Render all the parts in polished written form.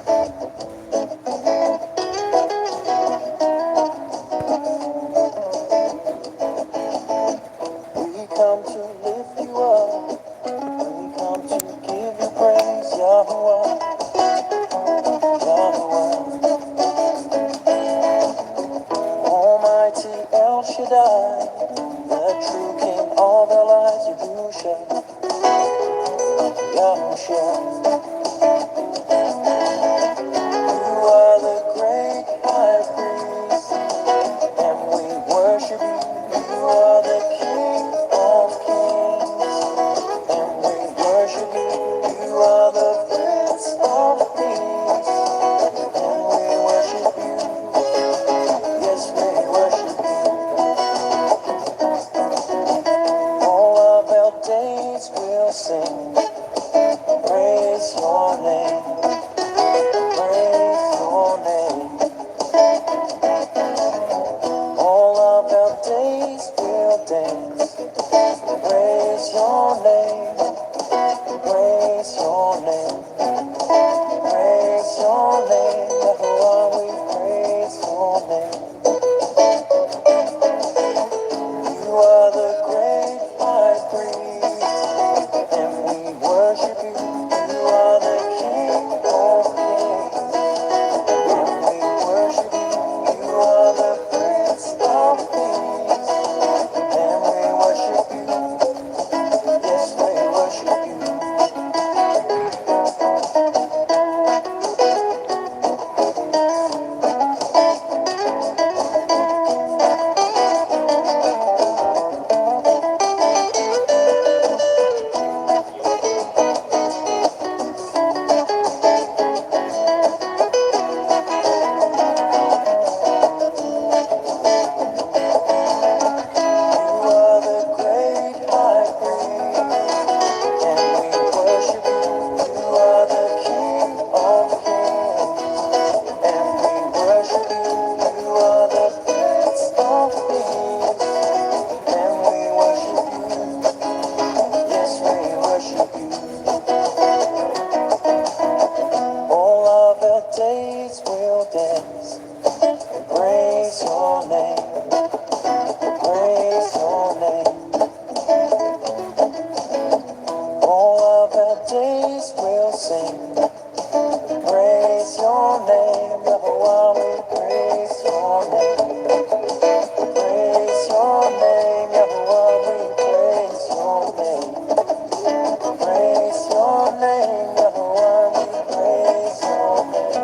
We come to lift you up. We come to give you praise, Yahuwah, Yahuwah. Almighty El Shaddai, the true King of our lives, Yahusha, Yahusha. You are the great high priest, and we worship you. You are the King of kings, and we worship you. You are the Prince of Peace, and we worship you. Yes, we worship you. All of our days will sing, praise your name, praise your name. All of our days will dance, praise your name, praise your name, praise your name. Yahuwah, we praise your name. You are the great high priest, and we worship you. You are the King of kings, and we worship you. You are the Prince of Peace, and we worship you. Yes, we worship you. You are the great high priest, and we worship you. You are the King of kings, and we worship you. You are the Prince of Peace, and we worship you. Yes, we worship you. All of our days will dance, praise your name, praise your name. All of our days will sing, praise your name. Yahuwah, we praise your name, praise your name. Yahuwah, we praise your name, praise your name. Yahuwah, we praise your name,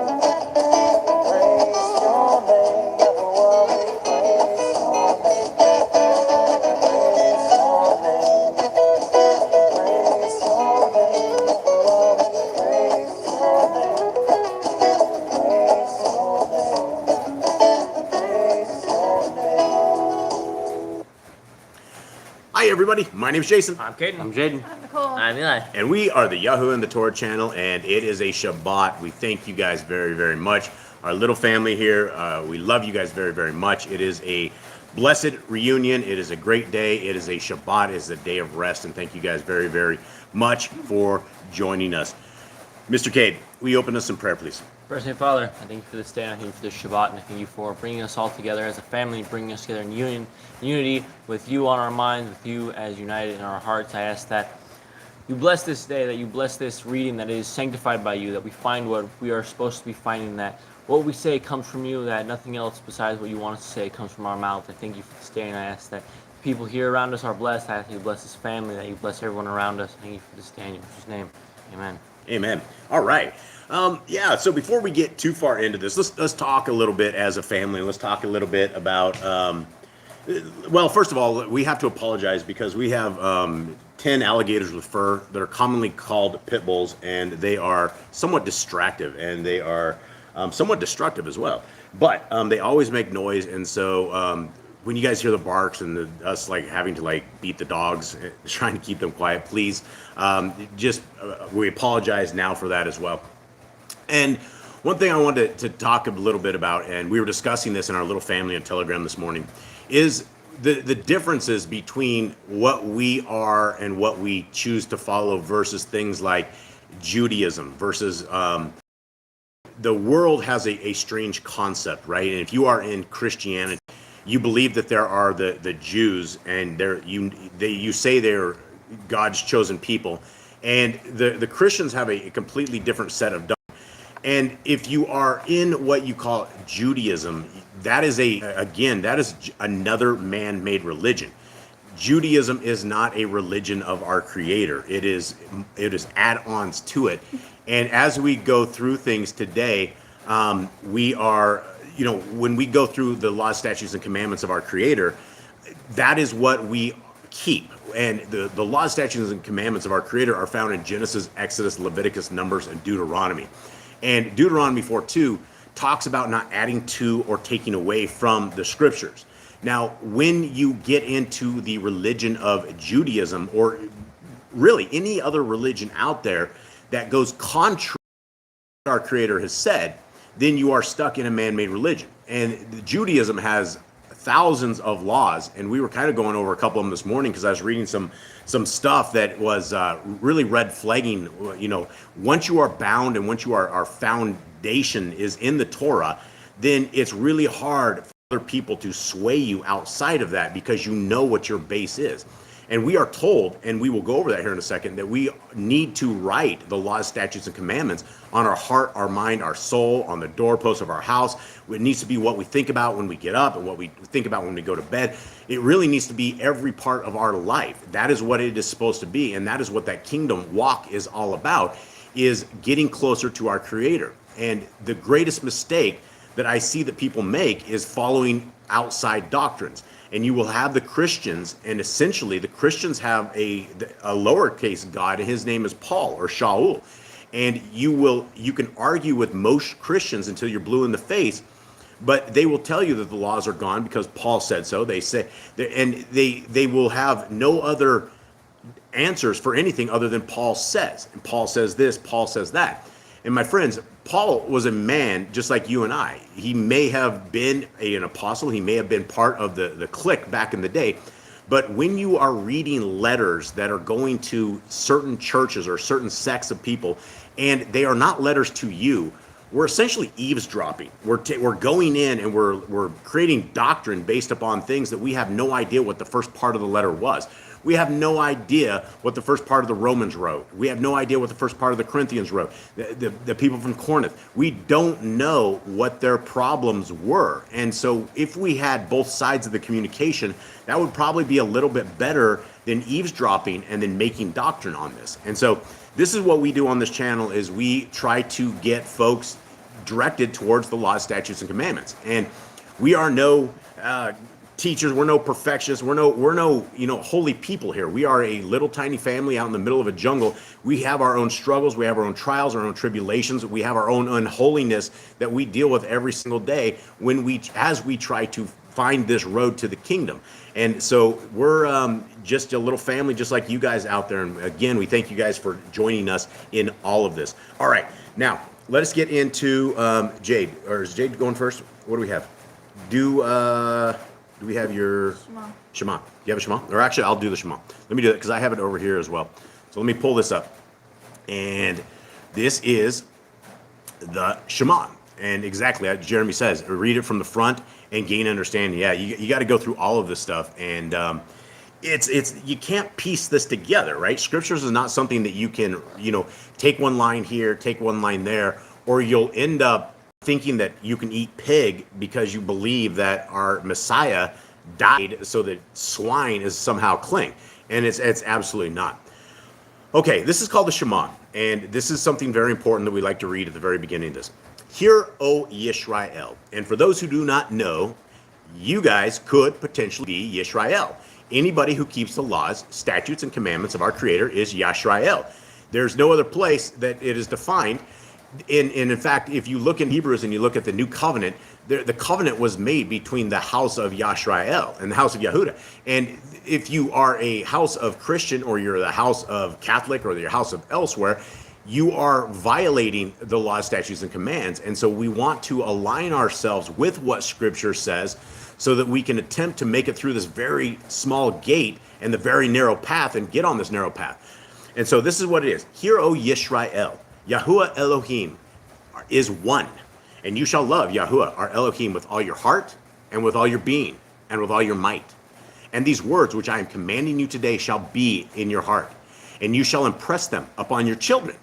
praise your name. Yahuwah, we praise your name, praise your name, praise your name. Yahuwah, we praise your name, praise your name, praise your name. Hi everybody, my name is Jason, I'm Caden. I'm Jaden. I'm Eli. and we are the Yahoo and the Torah channel, and it is a Shabbat. We thank you guys very, very much. Our little family here, we love you guys very, very much. It is a blessed reunion. It is a great day. It is a Shabbat. It is a day of rest, and thank you guys very, very much for joining us. Mr. Cade, will you open us in prayer, please? First name, Father, I thank you for this day, and I thank you for this Shabbat, and I thank you for bringing us all together as a family, bringing us together in unity with you on our minds, with you as united in our hearts. I ask that you bless this day, that you bless this reading, that it is sanctified by you, that we find what we are supposed to be finding, that what we say comes from you, that nothing else besides what you want us to say comes from our mouth. I thank you for this day, and I ask that people here around us are blessed. I ask that you bless this family, that you bless everyone around us. Thank you for this day in your precious name. Amen. Amen. All right. Yeah, so before we get too far into this, let's talk a little bit as a family. Let's talk a little bit about, well, first of all, we have to apologize because we have 10 alligators with fur that are commonly called pit bulls, and they are somewhat distractive, and they are somewhat destructive as well. But they always make noise, and so when you guys hear the barks and us like having to like beat the dogs, trying to keep them quiet, please we apologize now for that as well. And one thing I wanted to talk a little bit about, and we were discussing this in our little family on Telegram this morning, is the differences between what we are and what we choose to follow versus things like Judaism versus the world has a strange concept, right? And if you are in Christianity, you believe that there are the Jews, and you say they're God's chosen people, and the Christians have a completely different set of doctrine. And if you are in what you call Judaism, that is another man-made religion. Judaism is not a religion of our Creator. It is add-ons to it. And as we go through things today, we are, when we go through the laws, statutes, and commandments of our Creator, that is what we keep. And the laws, statutes, and commandments of our Creator are found in Genesis, Exodus, Leviticus, Numbers, and Deuteronomy. And Deuteronomy 4:2 talks about not adding to or taking away from the Scriptures. Now, when you get into the religion of Judaism, or really any other religion out there that goes contrary to what our Creator has said, then you are stuck in a man-made religion. And Judaism has thousands of laws, and we were kind of going over a couple of them this morning because I was reading some stuff that was really red flagging. Once you are bound and once our foundation is in the Torah, then it's really hard for other people to sway you outside of that, because you know what your base is. And we are told, and we will go over that here in a second, that we need to write the laws, statutes, and commandments on our heart, our mind, our soul, on the doorposts of our house. It needs to be what we think about when we get up and what we think about when we go to bed. It really needs to be every part of our life. That is what it is supposed to be, and that is what that kingdom walk is all about, is getting closer to our Creator. And the greatest mistake that I see that people make is following outside doctrines. And you will have the Christians, and essentially the Christians have a lowercase God, and his name is Paul or Shaul. And you can argue with most Christians until you're blue in the face, but they will tell you that the laws are gone because Paul said so. They say, and they will have no other answers for anything other than Paul says. And Paul says this, Paul says that. And my friends, Paul was a man just like you and I. He may have been an apostle. He may have been part of the clique back in the day. But when you are reading letters that are going to certain churches or certain sects of people, and they are not letters to you, we're essentially eavesdropping. We're going in and we're creating doctrine based upon things that we have no idea what the first part of the letter was. We have no idea what the first part of the Romans wrote. We have no idea what the first part of the Corinthians wrote. The people from Corinth, we don't know what their problems were. And so if we had both sides of the communication, that would probably be a little bit better than eavesdropping and then making doctrine on this. And so this is what we do on this channel, is we try to get folks directed towards the laws, statutes, and commandments. And we are no teachers, we're no perfectionists, we're no holy people here. We are a little tiny family out in the middle of a jungle. We have our own struggles, we have our own trials, our own tribulations, we have our own unholiness that we deal with every single day as we try to find this road to the kingdom. And so we're just a little family just like you guys out there. And again, we thank you guys for joining us in all of this. All right, now let us get into Jade. Or is Jade going first? What do we have? Do we have your Shema? Do you have a Shema? Or actually, I'll do the Shema. Let me do it because I have it over here as well. So let me pull this up. And this is the Shema. And exactly, as Jeremy says, read it from the front and gain understanding. Yeah, you got to go through all of this stuff. And it's you can't piece this together, right? Scriptures is not something that you can, take one line here, take one line there, or you'll end up thinking that you can eat pig because you believe that our Messiah died so that swine is somehow clean. And it's absolutely not. Okay, this is called the Shema. And this is something very important that we like to read at the very beginning of this. Hear, O Yisrael. And for those who do not know, you guys could potentially be Yisrael. Anybody who keeps the laws, statutes, and commandments of our Creator is Yisrael. There's no other place that it is defined. In fact, if you look in Hebrews and you look at the new covenant, the covenant was made between the house of Yisrael and the house of Yehuda. And if you are a house of Christian, or you're the house of Catholic, or your house of elsewhere, you are violating the laws, statutes, and commands. And so we want to align ourselves with what Scripture says so that we can attempt to make it through this very small gate and the very narrow path and get on this narrow path. And so this is what it is. Hear, O Yisrael. Yahuwah Elohim, is one. And you shall love Yahuwah, our Elohim, with all your heart and with all your being and with all your might. And these words which I am commanding you today shall be in your heart. And you shall impress them upon your children,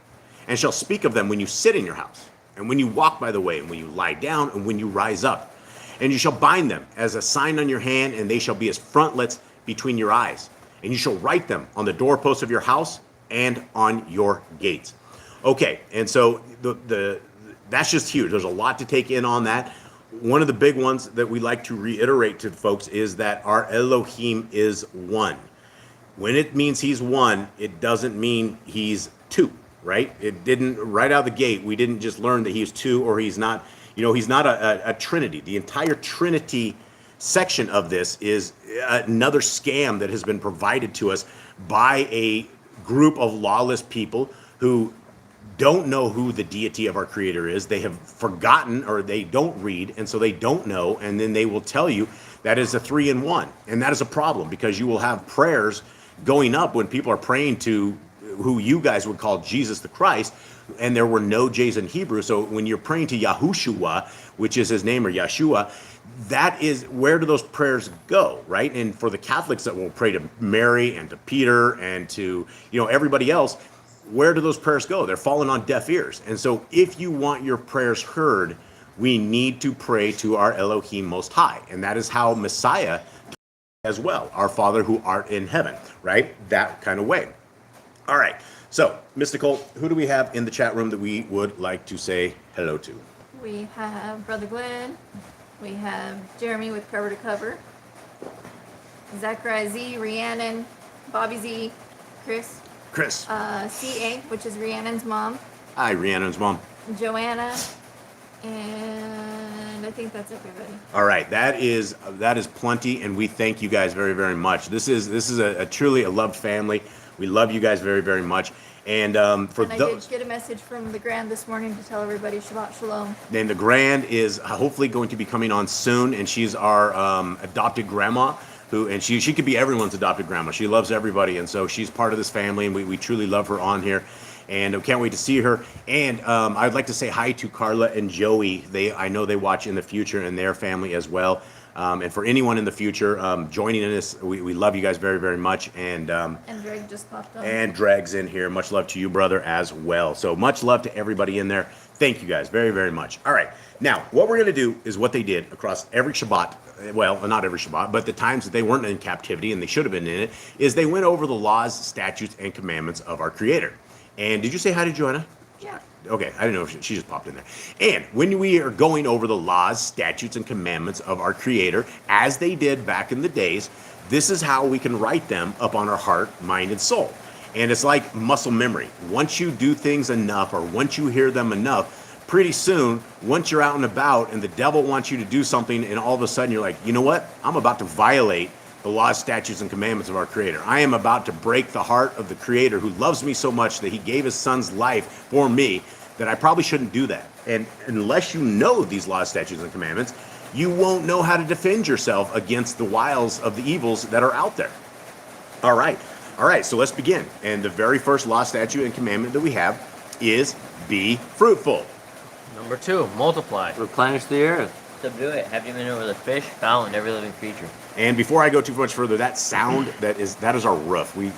and shall speak of them when you sit in your house, and when you walk by the way, and when you lie down, and when you rise up. And you shall bind them as a sign on your hand, and they shall be as frontlets between your eyes. And you shall write them on the doorposts of your house and on your gates. Okay, and so that's just huge. There's a lot to take in on that. One of the big ones that we like to reiterate to folks is that our Elohim is one. When it means he's one, it doesn't mean he's two, right? It didn't, right out of the gate, we didn't just learn that he's two or he's not, he's not a trinity. The entire trinity section of this is another scam that has been provided to us by a group of lawless people who don't know who the deity of our creator is. They have forgotten, or they don't read, and so they don't know, and then they will tell you that is a 3-in-1. And that is a problem, because you will have prayers going up when people are praying to who you guys would call Jesus the Christ, and there were no J's in Hebrew. So when you're praying to Yahushua, which is his name, or Yeshua, that is, where do those prayers go, right? And for the Catholics that will pray to Mary and to Peter and to everybody else, where do those prayers go? They're falling on deaf ears. And so if you want your prayers heard, we need to pray to our Elohim Most High, and that is how Messiah as well, our Father who art in heaven, right? That kind of way. All right, so Mystical, who do we have in the chat room that we would like to say hello to? We have Brother Glenn, we have Jeremy with Cover to Cover, Zachariah Z, Rhiannon, Bobby Z, Chris, CA, which is Rhiannon's mom, Hi, Rhiannon's mom. Joanna, and I think that's everybody. All right, that is plenty, and we thank you guys very, very much. This is a truly a loved family. We love you guys very, very much. And I did get a message from the Grand this morning to tell everybody Shabbat Shalom. Then the Grand is hopefully going to be coming on soon, and she's our adopted grandma, and she could be everyone's adopted grandma. She loves everybody, and so she's part of this family, and we truly love her on here. And I can't wait to see her. And I'd like to say hi to Carla and Joey. I know they watch in the future, and their family as well. And for anyone in the future joining in this, we love you guys very, very much. And Dreg just popped on. And Dreg's in here. Much love to you, brother, as well. So much love to everybody in there. Thank you guys very, very much. All right. Now, what we're going to do is what they did across every Shabbat. Well, not every Shabbat, but the times that they weren't in captivity and they should have been in it, is they went over the laws, statutes, and commandments of our Creator. And did you say hi to Joanna? Yeah. Okay, I didn't know if she just popped in there. And when we are going over the laws, statutes, and commandments of our Creator, as they did back in the days, this is how we can write them up on our heart, mind, and soul. And it's like muscle memory. Once you do things enough, or once you hear them enough, pretty soon, once you're out and about and the devil wants you to do something, and all of a sudden you're like, you know what? I'm about to violate the laws, statutes, and commandments of our Creator. I am about to break the heart of the Creator who loves me so much that he gave his son's life for me, that I probably shouldn't do that. And unless you know these laws, statutes, and commandments, you won't know how to defend yourself against the wiles of the evils that are out there. All right, so let's begin. And the very first law, statute, and commandment that we have is be fruitful. Number 2, multiply. Replenish the earth. Subdue it. Have dominion over the fish, fowl, and every living creature. And before I go too much further, that sound, that is our roof. We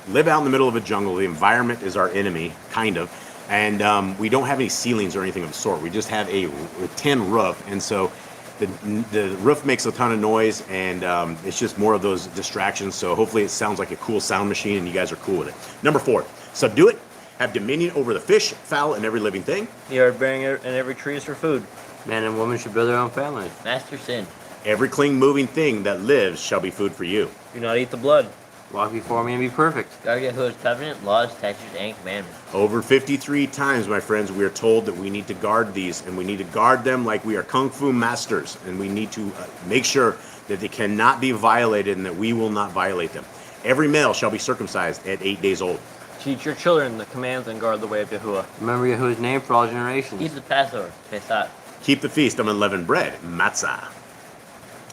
live out in the middle of a jungle. The environment is our enemy, kind of. And we don't have any ceilings or anything of the sort. We just have a tin roof. And so the roof makes a ton of noise, and it's just more of those distractions. So hopefully it sounds like a cool sound machine, and you guys are cool with it. Number 4, subdue it. Have dominion over the fish, fowl, and every living thing. The earth bearing and every tree is for food. Man and woman should build their own families. Master sin. Every clean moving thing that lives shall be food for you. Do not eat the blood. Walk before me and be perfect. Guard Yahuwah's covenant, laws, statutes, and commandments. Over 53 times, my friends, we are told that we need to guard these, and we need to guard them like we are kung fu masters, and we need to make sure that they cannot be violated and that we will not violate them. Every male shall be circumcised at 8 days old. Teach your children the commands and guard the way of Yahuwah. Remember Yahuwah's name for all generations. Keep the Passover, Pesach. Keep the feast of unleavened bread, matzah.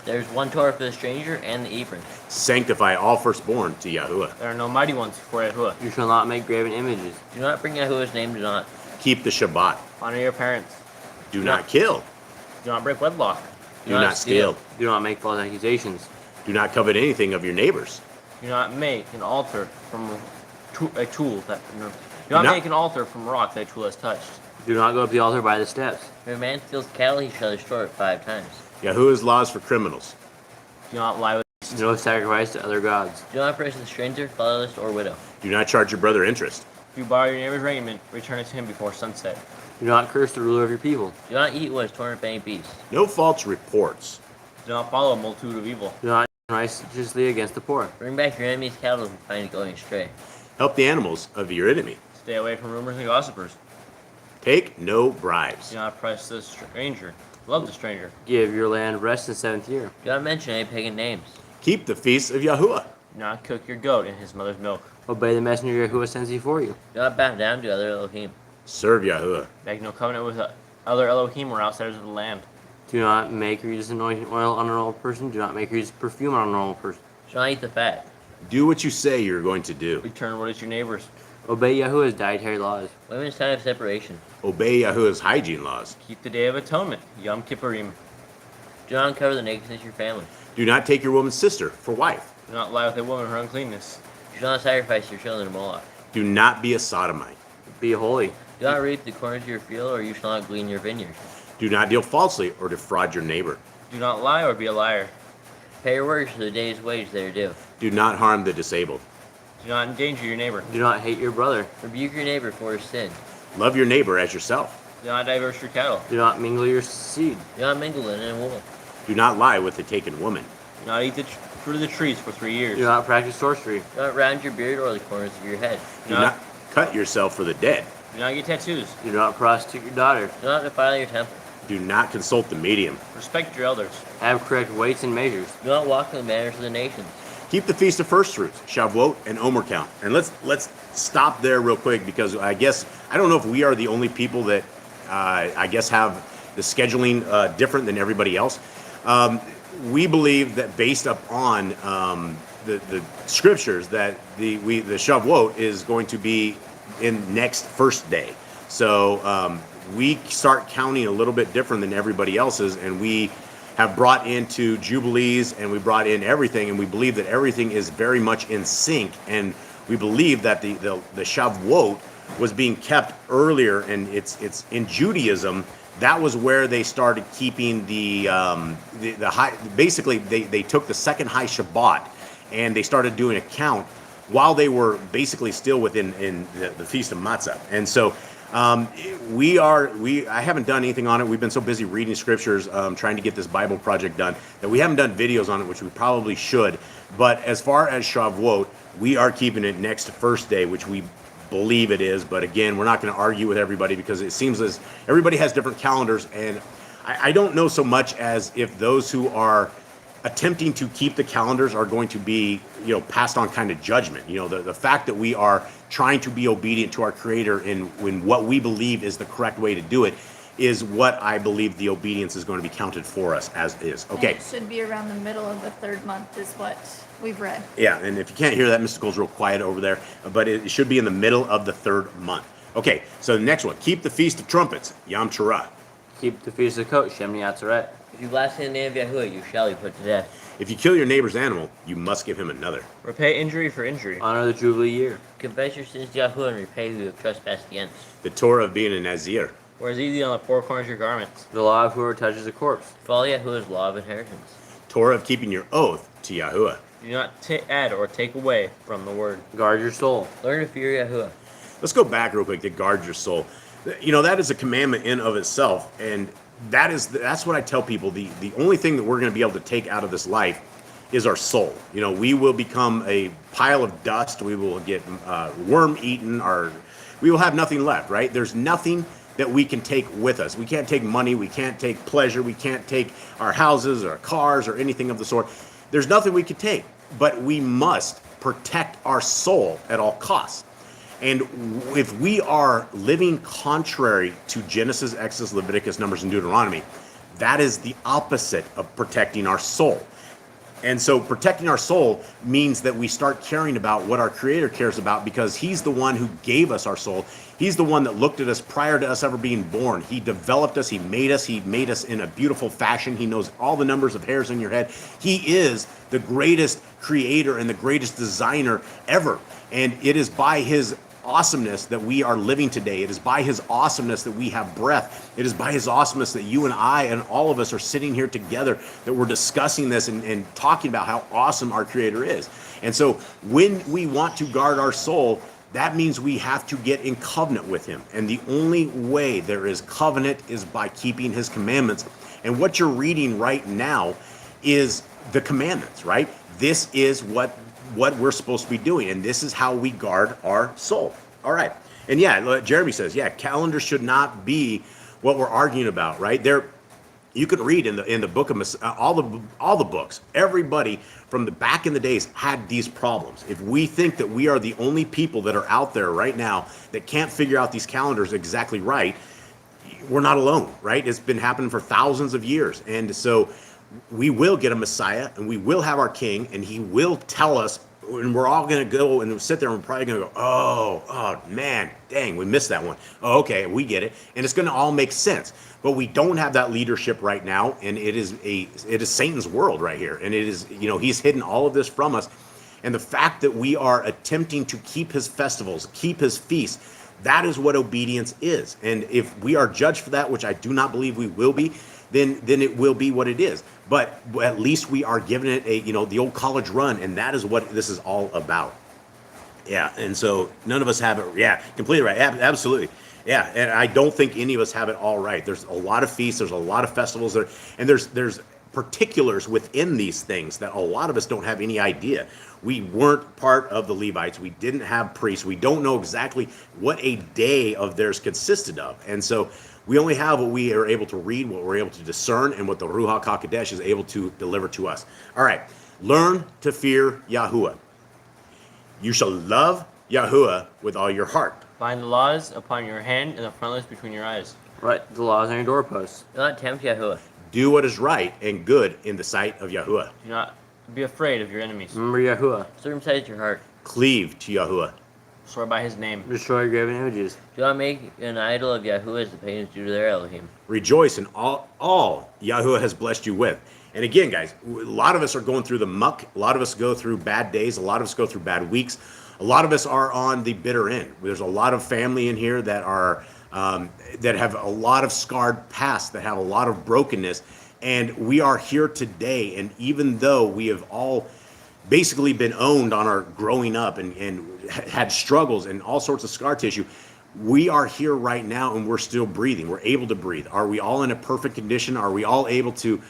There's one Torah for the stranger and the Ephraim. Sanctify all firstborn to Yahuwah. There are no mighty ones for Yahuwah. You shall not make graven images. Do not bring Yahuwah's name to naught. Keep the Shabbat. Honor your parents. Do not kill. Do not break wedlock. Do not steal. Do not make false accusations. Do not covet anything of your neighbors. Do not make an altar from a tool that. No, do not- not make an altar from rock that a tool has touched. Do not go up the altar by the steps. If a man steals cattle, he shall destroy it 5 times. Yahuwah's laws for criminals. Do not lie with. No sacrifice to other gods. Do not oppress a stranger, fatherless, or widow. Do not charge your brother interest. If you borrow your neighbor's raiment, return it to him before sunset. Do not curse the ruler of your people. Do not eat what is torn up by any beast. No false reports. Do not follow a multitude of evil. Do not righteously against the poor. Bring back your enemy's cattle if you find it going astray. Help the animals of your enemy. Stay away from rumors and gossipers. Take no bribes. Do not oppress the stranger. Love the stranger. Give your land rest in the 7th year. Do not mention any pagan names. Keep the feasts of Yahuwah. Do not cook your goat in his mother's milk. Obey the messenger Yahuwah sends before you. Do not bow down to other Elohim. Serve Yahuwah. Make no covenant with other Elohim or outsiders of the land. Do not make or use anointing oil on a normal person. Do not make or use perfume on a normal person. Do not eat the fat. Do what you say you're going to do. Return what is your neighbor's. Obey Yahuwah's dietary laws. Women's time of separation. Obey Yahuwah's hygiene laws. Keep the Day of Atonement, Yom Kippurim. Do not uncover the nakedness of your family. Do not take your woman's sister for wife. Do not lie with a woman her uncleanness. Do not sacrifice your children to Moloch. Do not be a sodomite. Be holy. Do not reap the corners of your field, or you shall not glean your vineyard. Do not deal falsely or defraud your neighbor. Do not lie or be a liar. Pay your workers for the day's wage they are due. Do not harm the disabled. Do not endanger your neighbor. Do not hate your brother. Rebuke your neighbor for his sin. Love your neighbor as yourself. Do not diverse your cattle. Do not mingle your seed. Do not mingle linen and wool. Do not lie with the taken woman. Do not eat the fruit of the trees for 3 years. Do not practice sorcery. Do not round your beard or the corners of your head. Do not cut yourself for the dead. Do not get tattoos. Do not prostitute your daughter. Do not defile your temple. Do not consult the medium. Respect your elders. Have correct weights and measures. Do not walk in the manners of the nations. Keep the Feast of First Fruits, Shavuot, and Omer count. And let's stop there real quick, because I don't know if we are the only people that I guess have the scheduling different than everybody else. We believe that based upon the scriptures that the Shavuot is going to be in next first day. So we start counting a little bit different than everybody else's, and we have brought into Jubilees, and we brought in everything, and we believe that everything is very much in sync, and we believe that the Shavuot was being kept earlier, and it's in Judaism. That was where they started keeping the high. Basically, they took the second high Shabbat, and they started doing a count while they were basically still within the Feast of Matzah. And so I haven't done anything on it. We've been so busy reading scriptures, trying to get this Bible project done, that we haven't done videos on it, which we probably should. But as far as Shavuot, we are keeping it next to first day, which we believe it is. But again, we're not going to argue with everybody, because it seems as everybody has different calendars, and I don't know so much as if those who are attempting to keep the calendars are going to be, passed on kind of judgment. The fact that we are trying to be obedient to our Creator in what we believe is the correct way to do it is what I believe the obedience is going to be counted for us as is. Okay. And it should be around the middle of the 3rd month is what we've read. Yeah, and if you can't hear that, Mystical's real quiet over there, but it should be in the middle of the 3rd month. Okay, so the next one, keep the Feast of Trumpets, Yom Teruah. Keep the feast of Kot, Shemini Atzeret. If you blaspheme the name of Yahuwah, you shall be put to death. If you kill your neighbor's animal, you must give him another. Repay injury for injury. Honor the Jubilee year. Confess your sins to Yahuwah and repay who you have trespassed against. The Torah of being a Nazir. Wears easy on the 4 corners of your garments. The law of whoever touches a corpse. Follow Yahuwah's law of inheritance. Torah of keeping your oath to Yahuwah. Do not add or take away from the word. Guard your soul. Learn to fear Yahuwah. Let's go back real quick to guard your soul. That is a commandment in of itself, and that's what I tell people. The only thing that we're going to be able to take out of this life is our soul. We will become a pile of dust. We will get worm eaten. We will have nothing left, right? There's nothing that we can take with us. We can't take money. We can't take pleasure. We can't take our houses or cars or anything of the sort. There's nothing we can take, but we must protect our soul at all costs. And if we are living contrary to Genesis, Exodus, Leviticus, Numbers, and Deuteronomy, that is the opposite of protecting our soul. And so protecting our soul means that we start caring about what our Creator cares about, because He's the one who gave us our soul. He's the one that looked at us prior to us ever being born. He developed us. He made us. He made us in a beautiful fashion. He knows all the numbers of hairs on your head. He is the greatest creator and the greatest designer ever. And it is by His awesomeness that we are living today. It is by His awesomeness that we have breath. It is by His awesomeness that you and I and all of us are sitting here together, that we're discussing this and talking about how awesome our Creator is. And so when we want to guard our soul, that means we have to get in covenant with Him. And the only way there is covenant is by keeping His commandments. And what you're reading right now is the commandments, right? This is what we're supposed to be doing, and this is how we guard our soul. All right. And yeah, Jeremy says, yeah, calendar should not be what we're arguing about, right? There, you can read in the book of all the books. Everybody from the back in the days had these problems. If we think that we are the only people that are out there right now that can't figure out these calendars exactly right, we're not alone, right? It's been happening for thousands of years, and so we will get a Messiah, and we will have our King, and He will tell us, and we're all going to go and sit there, and we're probably going to go, oh man, dang, we missed that one. Oh, okay, we get it, and it's going to all make sense. But we don't have that leadership right now, and it is Satan's world right here, and it is, he's hidden all of this from us. And the fact that we are attempting to keep His festivals, keep His feasts, that is what obedience is. And if we are judged for that, which I do not believe we will be, then it will be what it is. But at least we are giving it the old college run, and that is what this is all about. Yeah, and so none of us have it. Yeah, completely right. Absolutely. Yeah, and I don't think any of us have it all right. There's a lot of feasts, there's a lot of festivals there, and there's particulars within these things that a lot of us don't have any idea. We weren't part of the Levites. We didn't have priests. We don't know exactly what a day of theirs consisted of. And so we only have what we are able to read, what we're able to discern, and what the Ruach HaKodesh is able to deliver to us. All right, learn to fear Yahuwah. You shall love Yahuwah with all your heart. Bind the laws upon your hand and the frontlets between your eyes. Write the laws on your doorposts. Do not tempt Yahuwah. Do what is right and good in the sight of Yahuwah. Do not be afraid of your enemies. Remember Yahuwah. Circumcise your heart. Cleave to Yahuwah. Swear by His name. Destroy graven images. Do not make an idol of Yahuwah as the pagans do to their Elohim. Rejoice in all Yahuwah has blessed you with. And again, guys, a lot of us are going through the muck. A lot of us go through bad days. A lot of us go through bad weeks. A lot of us are on the bitter end. There's a lot of family in here that are that have a lot of scarred past, that have a lot of brokenness. And we are here today. And even though we have all basically been owned on our growing up and had struggles and all sorts of scar tissue, we are here right now and we're still breathing. We're able to breathe. Are we all in a perfect condition? Are we all able to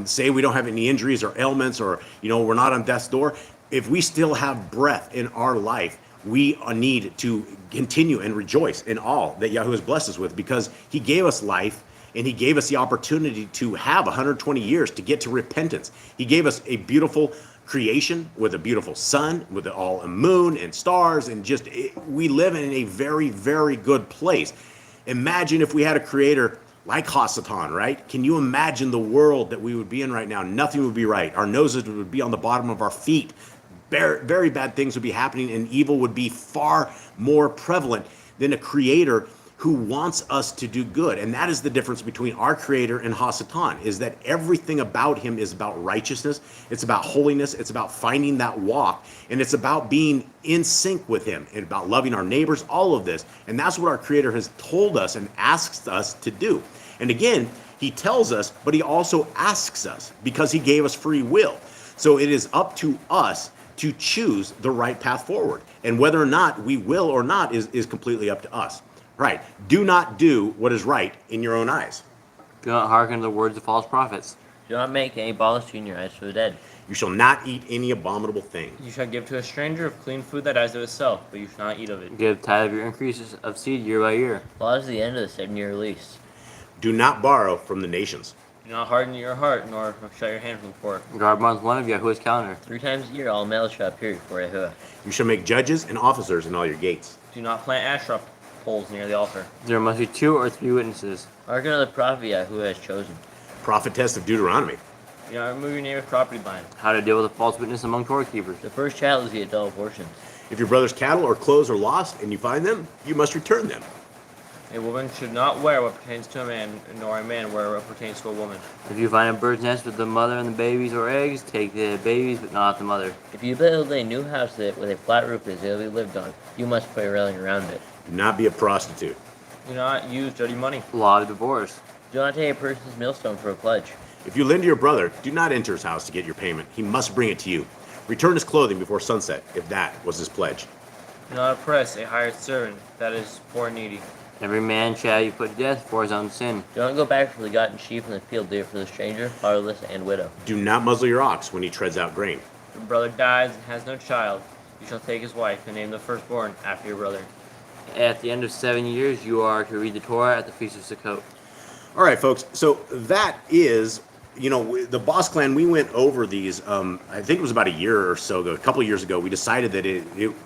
say we don't have any injuries or ailments, or we're not on death's door? If we still have breath in our life, we need to continue and rejoice in all that Yahuwah has blessed us with, because He gave us life and He gave us the opportunity to have 120 years to get to repentance. He gave us a beautiful creation with a beautiful sun, with all a moon and stars, and we live in a very, very good place. Imagine if we had a creator like Hasatan, right? Can you imagine the world that we would be in right now? Nothing would be right. Our noses would be on the bottom of our feet. Very, very bad things would be happening, and evil would be far more prevalent than a creator who wants us to do good. And that is the difference between our creator and Hasatan, is that everything about him is about righteousness. It's about holiness. It's about finding that walk. And it's about being in sync with him and about loving our neighbors, all of this. And that's what our creator has told us and asks us to do. And again, he tells us, but he also asks us, because he gave us free will. So it is up to us to choose the right path forward. And whether or not we will or not is completely up to us. Right. Do not do what is right in your own eyes. Do not hearken to the words of false prophets. Do not make any abolished in your eyes for the dead. You shall not eat any abominable thing. You shall give to a stranger of clean food that dies of itself, but you shall not eat of it. Give tithe of your increases of seed year by year. Law is the end of the 7-year lease. Do not borrow from the nations. Do not harden your heart, nor shut your hand from the poor. Guard month 1 of Yahuwah's calendar. 3 times a year all males shall appear before Yahuwah. You shall make judges and officers in all your gates. Do not plant Asherah poles near the altar. There must be 2 or 3 witnesses. Hearken to the prophet Yahuwah has chosen. Prophetess of Deuteronomy. Do not remove your neighbor's property line. How to deal with a false witness among Torah keepers. The first child is the adult portion. If your brother's cattle or clothes are lost and you find them, you must return them. A woman should not wear what pertains to a man, nor a man wear what pertains to a woman. If you find a bird's nest with the mother and the babies or eggs, take the babies but not the mother. If you build a new house with a flat roof that is able to be lived on, you must put a railing around it. Do not be a prostitute. Do not use dirty money. Law of divorce. Do not take a person's millstone for a pledge. If you lend to your brother, do not enter his house to get your payment. He must bring it to you. Return his clothing before sunset, if that was his pledge. Do not oppress a hired servant, that is poor and needy. Every man shall you put to death for his own sin. Do not go back for the gotten sheep in the field, do it for the stranger, fatherless, and widow. Do not muzzle your ox when he treads out grain. If your brother dies and has no child, you shall take his wife and name the firstborn after your brother. At the end of 7 years, you are to read the Torah at the Feast of Sukkot. All right, folks. So that is, the Boss Clan, we went over these, I think it was about a year or so ago, a couple of years ago. We decided that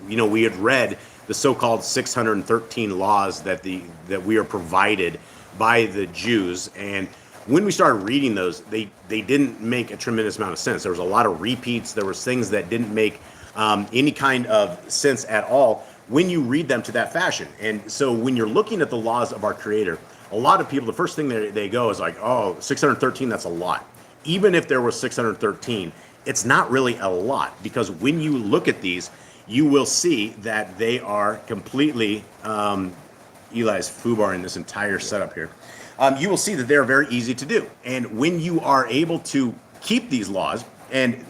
we had read the so-called 613 laws that we are provided by the Jews. And when we started reading those, they didn't make a tremendous amount of sense. There was a lot of repeats. There was things that didn't make any kind of sense at all when you read them to that fashion. And so when you're looking at the laws of our Creator, a lot of people, the first thing they go is like, oh, 613, that's a lot. Even if there was 613, it's not really a lot, because when you look at these, you will see that they are completely, Eli's foobar in this entire setup here. You will see that they're very easy to do. And when you are able to keep these laws, and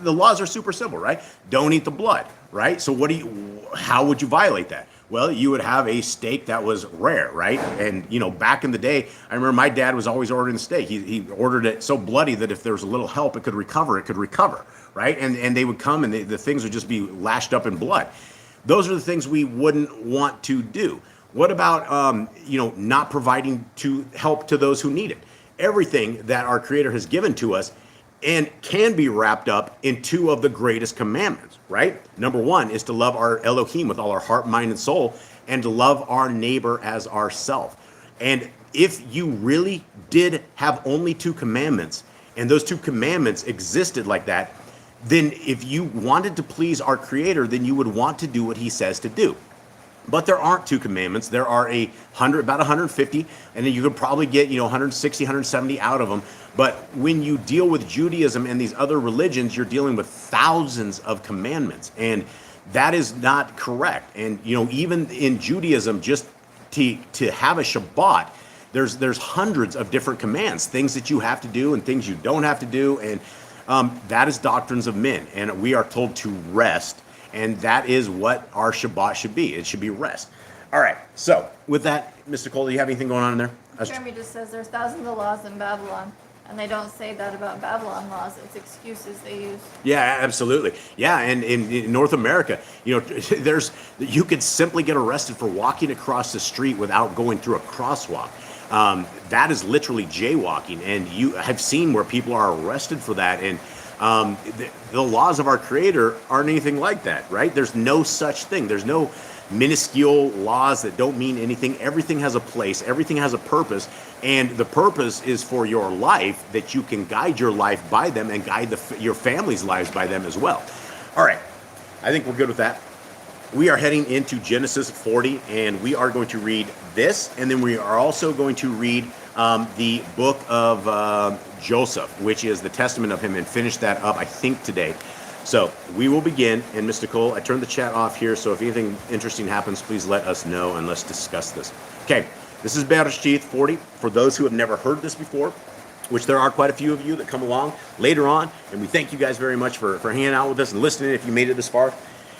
the laws are super simple, right? Don't eat the blood, right? So how would you violate that? Well, you would have a steak that was rare, right? And, back in the day, I remember my dad was always ordering steak. He ordered it so bloody that if there was a little help, it could recover, right? And they would come and the things would just be lashed up in blood. Those are the things we wouldn't want to do. What about, not providing help to those who need it? Everything that our Creator has given to us and can be wrapped up in two of the greatest commandments, right? Number one is to love our Elohim with all our heart, mind, and soul, and to love our neighbor as ourself. And if you really did have only two commandments, and those two commandments existed like that, then if you wanted to please our Creator, then you would want to do what He says to do. But there aren't two commandments. There are about 150, and then you could probably get 160, 170 out of them. But when you deal with Judaism and these other religions, you're dealing with thousands of commandments, and that is not correct. And even in Judaism, just to have a Shabbat, there's hundreds of different commands, things that you have to do and things you don't have to do, and that is doctrines of men, and we are told to rest. And that is what our Shabbat should be. It should be rest. All right. So with that, Mr. Cole, do you have anything going on in there? Jeremy just says there's thousands of laws in Babylon, and they don't say that about Babylon laws. It's excuses they use. Yeah, absolutely. Yeah, and in North America, you could simply get arrested for walking across the street without going through a crosswalk. That is literally jaywalking, and I've seen where people are arrested for that, and the laws of our Creator aren't anything like that, right? There's no such thing. There's no minuscule laws that don't mean anything. Everything has a place. Everything has a purpose. And the purpose is for your life, that you can guide your life by them and guide your family's lives by them as well. All right. I think we're good with that. We are heading into Genesis 40, and we are going to read this, and then we are also going to read the book of Joseph, which is the testament of him, and finish that up, I think, today. So we will begin, and Mr. Cole, I turned the chat off here, so if anything interesting happens, please let us know, and let's discuss this. Okay, this is Bereshith 40. For those who have never heard this before, which there are quite a few of you that come along later on, and we thank you guys very much for hanging out with us and listening if you made it this far.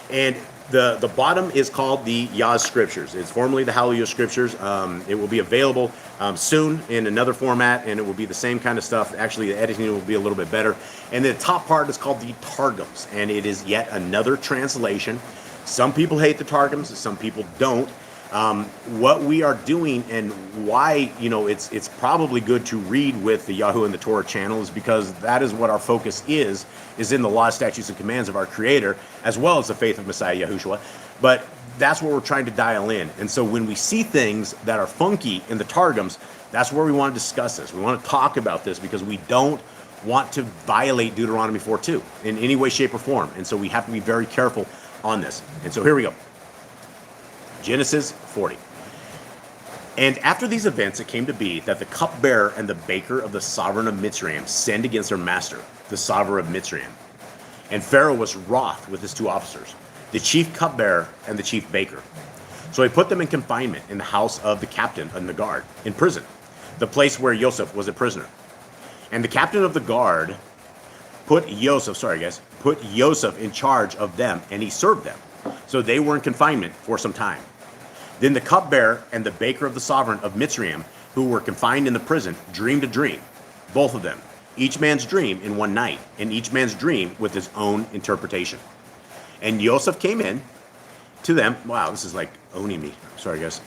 And the bottom is called the Yah Scriptures. It's formerly the Hallelujah Scriptures. It will be available soon in another format, and it will be the same kind of stuff. Actually, the editing will be a little bit better. And the top part is called the Targums, and it is yet another translation. Some people hate the Targums, some people don't. What we are doing and why it's probably good to read with the Yahoo and the Torah channel is because that is what our focus is in the law, statutes, and commands of our Creator, as well as the faith of Messiah Yahushua. But that's what we're trying to dial in. And so when we see things that are funky in the Targums, that's where we want to discuss this. We want to talk about this because we don't want to violate Deuteronomy 4:2 in any way, shape, or form. And so we have to be very careful on this. And so here we go. Genesis 40. And after these events, it came to be that the cupbearer and the baker of the sovereign of Mitzrayim sinned against their master, the sovereign of Mitzrayim. And Pharaoh was wroth with his two officers, the chief cupbearer and the chief baker. So he put them in confinement in the house of the captain and the guard, in prison, the place where Joseph was a prisoner. And the captain of the guard put Joseph in charge of them, and he served them. So they were in confinement for some time. Then the cupbearer and the baker of the sovereign of Mitzrayim, who were confined in the prison, dreamed a dream, both of them, each man's dream in one night, and each man's dream with his own interpretation. And Joseph came in to them. Wow, this is like owning me. Sorry, guys.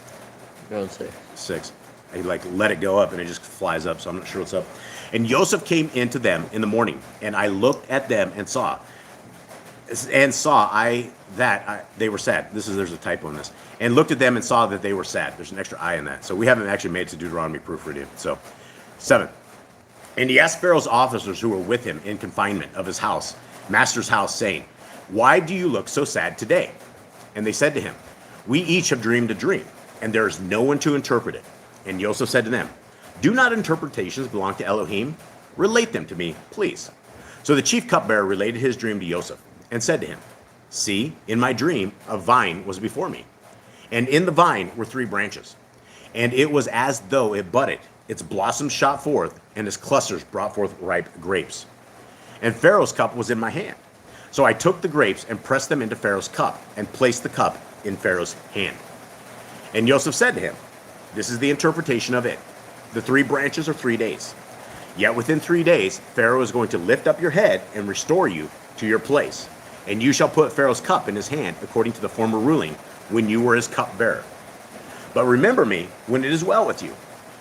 Go and say. 6. I let it go up, and it just flies up, so I'm not sure what's up. And Joseph came into them in the morning, and I looked at them and saw they were sad. There's a typo in this. And looked at them and saw that they were sad. There's an extra I in that. So we haven't actually made it to Deuteronomy proofreading. So 7. And he asked Pharaoh's officers who were with him in confinement of his house, master's house, saying, "Why do you look so sad today?" And they said to him, "We each have dreamed a dream, and there is no one to interpret it." And Joseph said to them, "Do not interpretations belong to Elohim? Relate them to me, please." So the chief cupbearer related his dream to Joseph and said to him, "See, in my dream, a vine was before me, and in the vine were 3 branches, and it was as though it budded. Its blossoms shot forth, and its clusters brought forth ripe grapes. And Pharaoh's cup was in my hand. So I took the grapes and pressed them into Pharaoh's cup, and placed the cup in Pharaoh's hand." And Joseph said to him, "This is the interpretation of it. The 3 branches are 3 days. Yet within 3 days, Pharaoh is going to lift up your head and restore you to your place. And you shall put Pharaoh's cup in his hand, according to the former ruling, when you were his cupbearer. But remember me when it is well with you,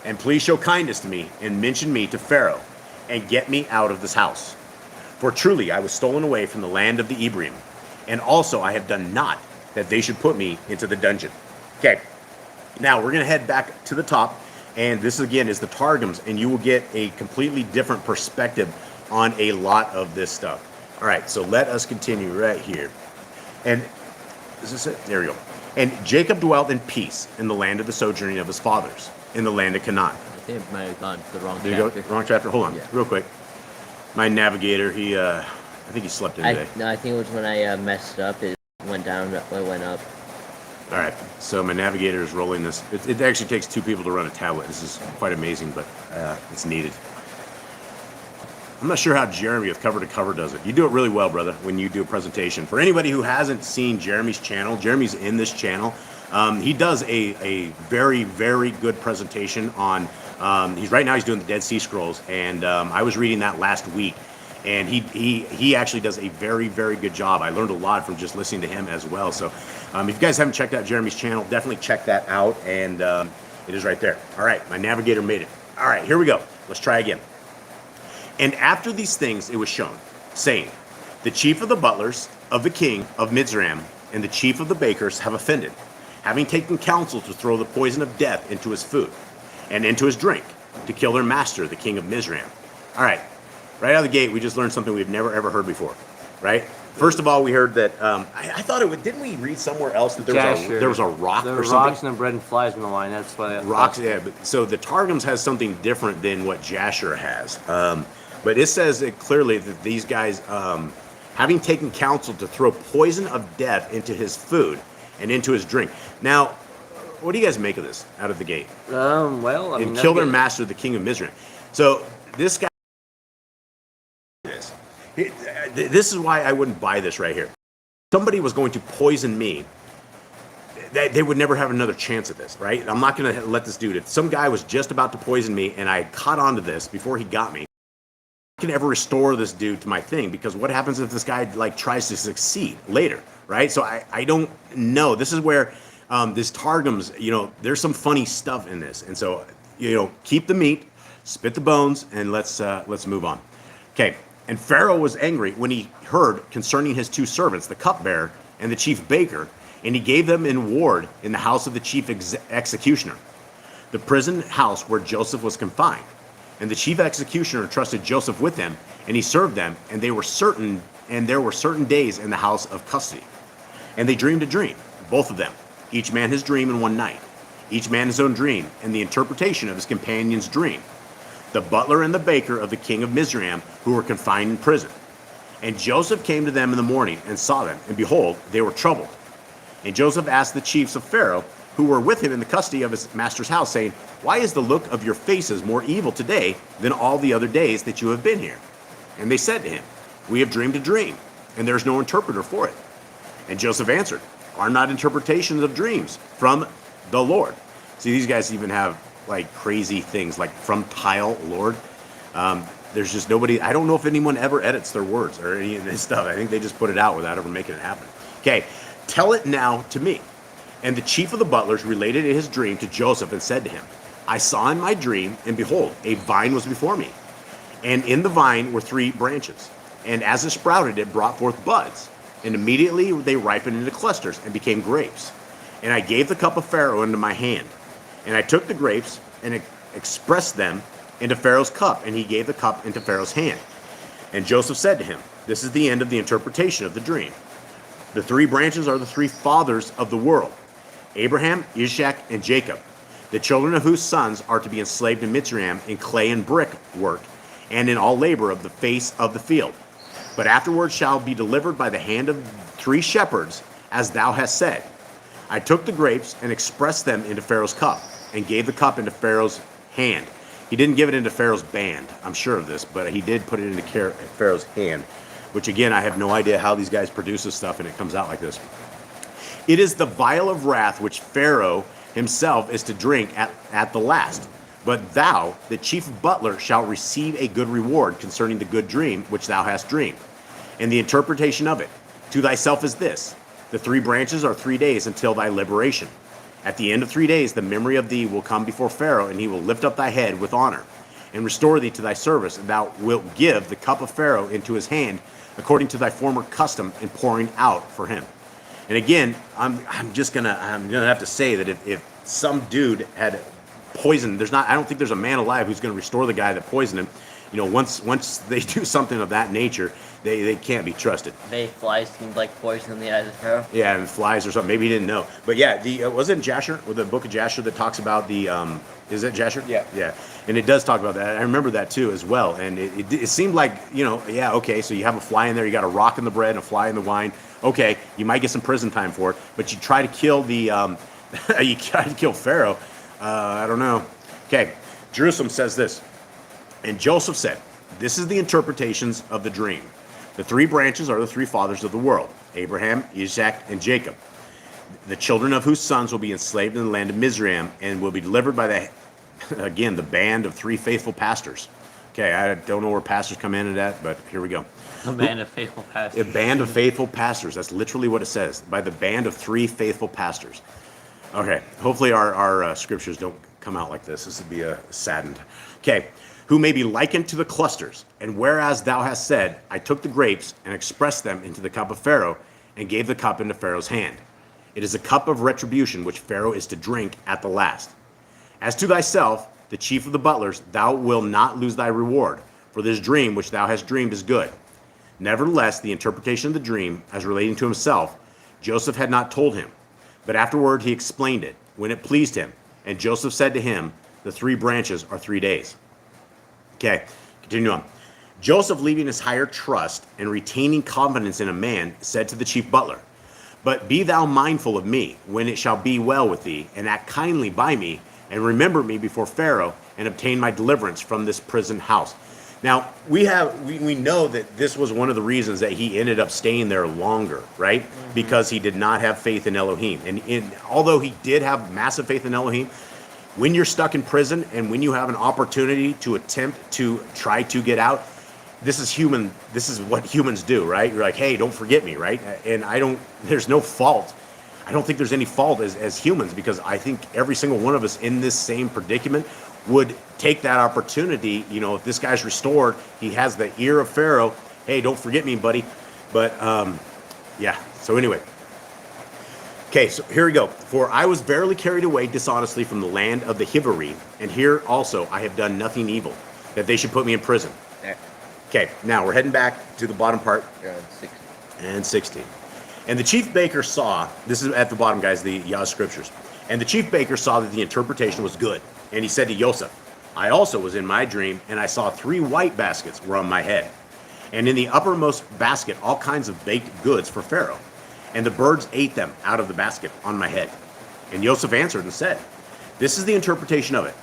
and please show kindness to me, and mention me to Pharaoh, and get me out of this house. For truly I was stolen away from the land of the Ephraim, and also I have done naught that they should put me into the dungeon." Okay, now we're going to head back to the top, and this again is the Targums, and you will get a completely different perspective on a lot of this stuff. All right, so let us continue right here. And is this it? There we go. "And Jacob dwelt in peace in the land of the sojourning of his fathers, in the land of Canaan." I think it might have gone to the wrong There chapter. you go. Wrong chapter. Hold on, Yeah. real quick. My navigator, I think he slept in today. No, I think it was when I messed up. It went down, it went up. All right, so my navigator is rolling this. It actually takes 2 people to run a tablet. This is quite amazing, but it's needed. I'm not sure how Jeremy with Cover to Cover does it. You do it really well, brother, when you do a presentation. For anybody who hasn't seen Jeremy's channel, Jeremy's in this channel. He does a very, very good presentation on, right now he's doing the Dead Sea Scrolls, and I was reading that last week, and he actually does a very, very good job. I learned a lot from just listening to him as well. So if you guys haven't checked out Jeremy's channel, definitely check that out, and it is right there. All right, my navigator made it. All right, here we go. Let's try again. "And after these things it was shown, saying, The chief of the butlers of the king of Mitzrayim and the chief of the bakers have offended, having taken counsel to throw the poison of death into his food and into his drink, to kill their master, the king of Mizraim." All right, right out of the gate, we just learned something we've never ever heard before, right? First of all, we heard that, I thought it would, didn't we read somewhere else that there was a rock There or were something? rocks and the bread and flies in the line. That's why. Rocks, yeah. But, so the Targums has something different than what Jasher has. But it says it clearly that these guys, having taken counsel to throw poison of death into his food and into his drink. Now, what do you guys make of this out of the gate? Well, I mean, And that's kill their good. master, the king of Mizraim. So this guy, this is why I wouldn't buy this right here. Somebody was going to poison me. They would never have another chance at this, right? I'm not going to let this dude. If some guy was just about to poison me and I caught on to this before he got me, I can ever restore this dude to my thing, because what happens if this guy tries to succeed later, right? So I don't know. This is where this Targums, there's some funny stuff in this, and so keep the meat, spit the bones, and let's move on. Okay. And Pharaoh was angry when he heard concerning his 2 servants, the cupbearer and the chief baker, and he gave them in ward in the house of the chief executioner, the prison house where Joseph was confined. And the chief executioner trusted Joseph with them, and he served them, and there were certain days in the house of custody. And they dreamed a dream, both of them, each man his dream in one night, each man his own dream, and the interpretation of his companion's dream. The butler and the baker of the king of Mizraim, who were confined in prison. And Joseph came to them in the morning and saw them, and behold, they were troubled. And Joseph asked the chiefs of Pharaoh, who were with him in the custody of his master's house, saying, Why is the look of your faces more evil today than all the other days that you have been here? And they said to him, We have dreamed a dream, and there is no interpreter for it. And Joseph answered, Are not interpretations of dreams from the Lord? See, these guys even have like crazy things like from tile Lord. There's just nobody, I don't know if anyone ever edits their words or any of this stuff. I think they just put it out without ever making it happen. Okay, tell it now to me. And the chief of the butlers related his dream to Joseph and said to him, I saw in my dream, and behold, a vine was before me. And in the vine were 3 branches. And as it sprouted, it brought forth buds. And immediately they ripened into clusters and became grapes. And I gave the cup of Pharaoh into my hand. And I took the grapes and expressed them into Pharaoh's cup, and he gave the cup into Pharaoh's hand. And Joseph said to him, This is the end of the interpretation of the dream. The 3 branches are the 3 fathers of the world, Abraham, Isaac, and Jacob, the children of whose sons are to be enslaved in Mitzrayim in clay and brick work, and in all labor of the face of the field. But afterwards shall be delivered by the hand of 3 shepherds, as thou hast said. I took the grapes and expressed them into Pharaoh's cup, and gave the cup into Pharaoh's hand. He didn't give it into Pharaoh's band, I'm sure of this, but he did put it into Pharaoh's hand, which again, I have no idea how these guys produce this stuff and it comes out like this. It is the vial of wrath which Pharaoh himself is to drink at the last. But thou, the chief butler, shalt receive a good reward concerning the good dream which thou hast dreamed. And the interpretation of it to thyself is this: the 3 branches are 3 days until thy liberation. At the end of 3 days the memory of thee will come before Pharaoh, and he will lift up thy head with honor, and restore thee to thy service, and thou wilt give the cup of Pharaoh into his hand, according to thy former custom in pouring out for him. And again, I'm gonna have to say that if some dude had poisoned, I don't think there's a man alive who's gonna restore the guy that poisoned him. You know, once they do something of that nature, they can't be trusted. Flies seemed like poison in the eyes of Pharaoh. Yeah, and flies or something. Maybe he didn't know. But yeah, wasn't Jasher, or the book of Jasher, that talks about the is it Jasher? Yeah. Yeah. And it does talk about that. I remember that too as well. And it seemed like, yeah, okay, so you have a fly in there, you got a rock in the bread and a fly in the wine. Okay, you might get some prison time for it, but you try to kill Pharaoh. I don't know. Okay, Jerusalem says this. And Joseph said, This is the interpretations of the dream. The 3 branches are the 3 fathers of the world, Abraham, Isaac, and Jacob, the children of whose sons will be enslaved in the land of Mizraim, and will be delivered by the band of 3 faithful pastors. Okay, I don't know where pastors come in at that, but here we go. A band of faithful pastors. A band of faithful pastors. That's literally what it says. By the band of 3 faithful pastors. Okay, hopefully our scriptures don't come out like this. This would be saddened. Okay, who may be likened to the clusters. And whereas thou hast said, I took the grapes and expressed them into the cup of Pharaoh, and gave the cup into Pharaoh's hand. It is a cup of retribution which Pharaoh is to drink at the last. As to thyself, the chief of the butlers, thou wilt not lose thy reward, for this dream which thou hast dreamed is good. Nevertheless, the interpretation of the dream, as relating to himself, Joseph had not told him. But afterward he explained it, when it pleased him. And Joseph said to him, The 3 branches are 3 days. Okay, continue on. Joseph, leaving his higher trust and retaining confidence in a man, said to the chief butler, But be thou mindful of me, when it shall be well with thee, and act kindly by me, and remember me before Pharaoh, and obtain my deliverance from this prison house. Now, we know that this was one of the reasons that he ended up staying there longer, right? Mm-hmm. Because he did not have faith in Elohim. And although he did have massive faith in Elohim, when you're stuck in prison and when you have an opportunity to attempt to try to get out, this is human. This is what humans do, right? You're like, hey, don't forget me, right? And there's no fault. I don't think there's any fault as humans, because I think every single one of us in this same predicament would take that opportunity. If this guy's restored, he has the ear of Pharaoh. Hey, don't forget me, buddy. But yeah, so anyway. Okay, so here we go. For I was verily carried away dishonestly from the land of the Hivarite, and here also I have done nothing evil. that they should put me in prison. There. Okay, now we're heading back to the bottom part. You're on 60. And 16. And the chief baker saw, this is at the bottom, guys, the Yah Scriptures. And the chief baker saw that the interpretation was good. And he said to Joseph, I also was in my dream, and I saw 3 white baskets were on my head. And in the uppermost basket, all kinds of baked goods for Pharaoh. And the birds ate them out of the basket on my head. And Joseph answered and said, this is the interpretation of it.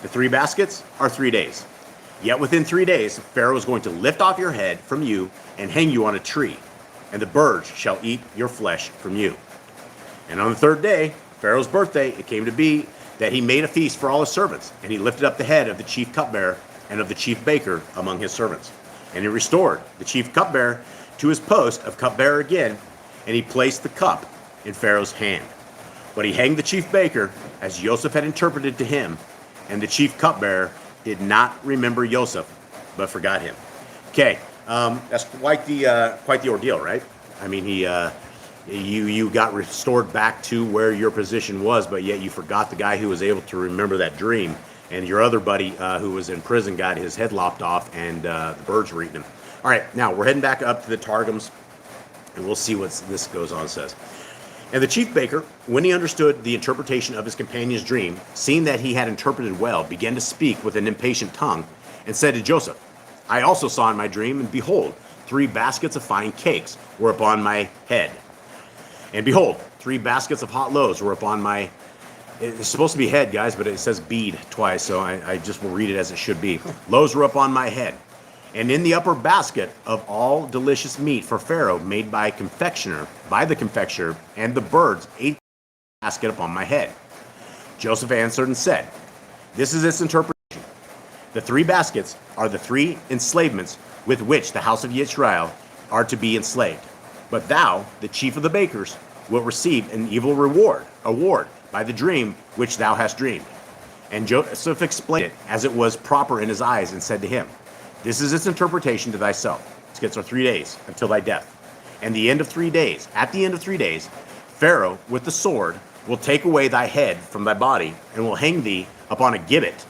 The 3 baskets are 3 days. Yet within 3 days, Pharaoh is going to lift off your head from you and hang you on a tree. And the birds shall eat your flesh from you. And on the 3rd day, Pharaoh's birthday, it came to be that he made a feast for all his servants. And he lifted up the head of the chief cupbearer and of the chief baker among his servants. And he restored the chief cupbearer to his post of cupbearer again, and he placed the cup in Pharaoh's hand. But he hanged the chief baker, as Joseph had interpreted to him, and the chief cupbearer did not remember Joseph, but forgot him. Okay, that's quite the ordeal, right? I mean, you got restored back to where your position was, but yet you forgot the guy who was able to remember that dream. And your other buddy who was in prison got his head lopped off, and the birds were eating him. All right, now we're heading back up to the Targums, and we'll see what this goes on says. And the chief baker, when he understood the interpretation of his companion's dream, seeing that he had interpreted well, began to speak with an impatient tongue, and said to Joseph, I also saw in my dream, and behold, 3 baskets of fine cakes were upon my head. And behold, 3 baskets of hot loaves were upon my. It's supposed to be head, guys, but it says bead twice, so I just will read it as it should be. Loaves were upon my head. And in the upper basket of all delicious meat for Pharaoh made by the confectioner, and the birds ate the basket upon my head. Joseph answered and said, this is its interpretation. The 3 baskets are the 3 enslavements with which the house of Israel are to be enslaved. But thou, the chief of the bakers, wilt receive an evil award by the dream which thou hast dreamed. And Joseph explained it as it was proper in his eyes, and said to him, this is its interpretation to thyself. Skits are 3 days until thy death. And at the end of 3 days, Pharaoh with the sword will take away thy head from thy body, and will hang thee upon a gibbet,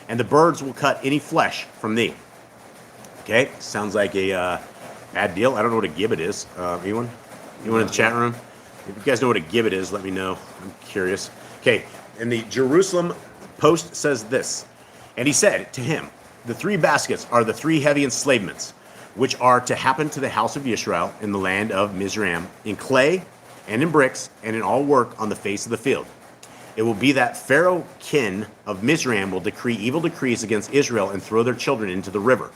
and the birds will cut any flesh from thee. Okay, sounds like a bad deal. I don't know what a gibbet is. Anyone in the chat room? If you guys know what a gibbet is, let me know. I'm curious. Okay, and the Jerusalem Post says this. And he said to him, the 3 baskets are the 3 heavy enslavements, which are to happen to the house of Israel in the land of Mizraim, in clay and in bricks and in all work on the face of the field. It will be that Pharaoh kin of Mizraim will decree evil decrees against Israel and throw their children into the river.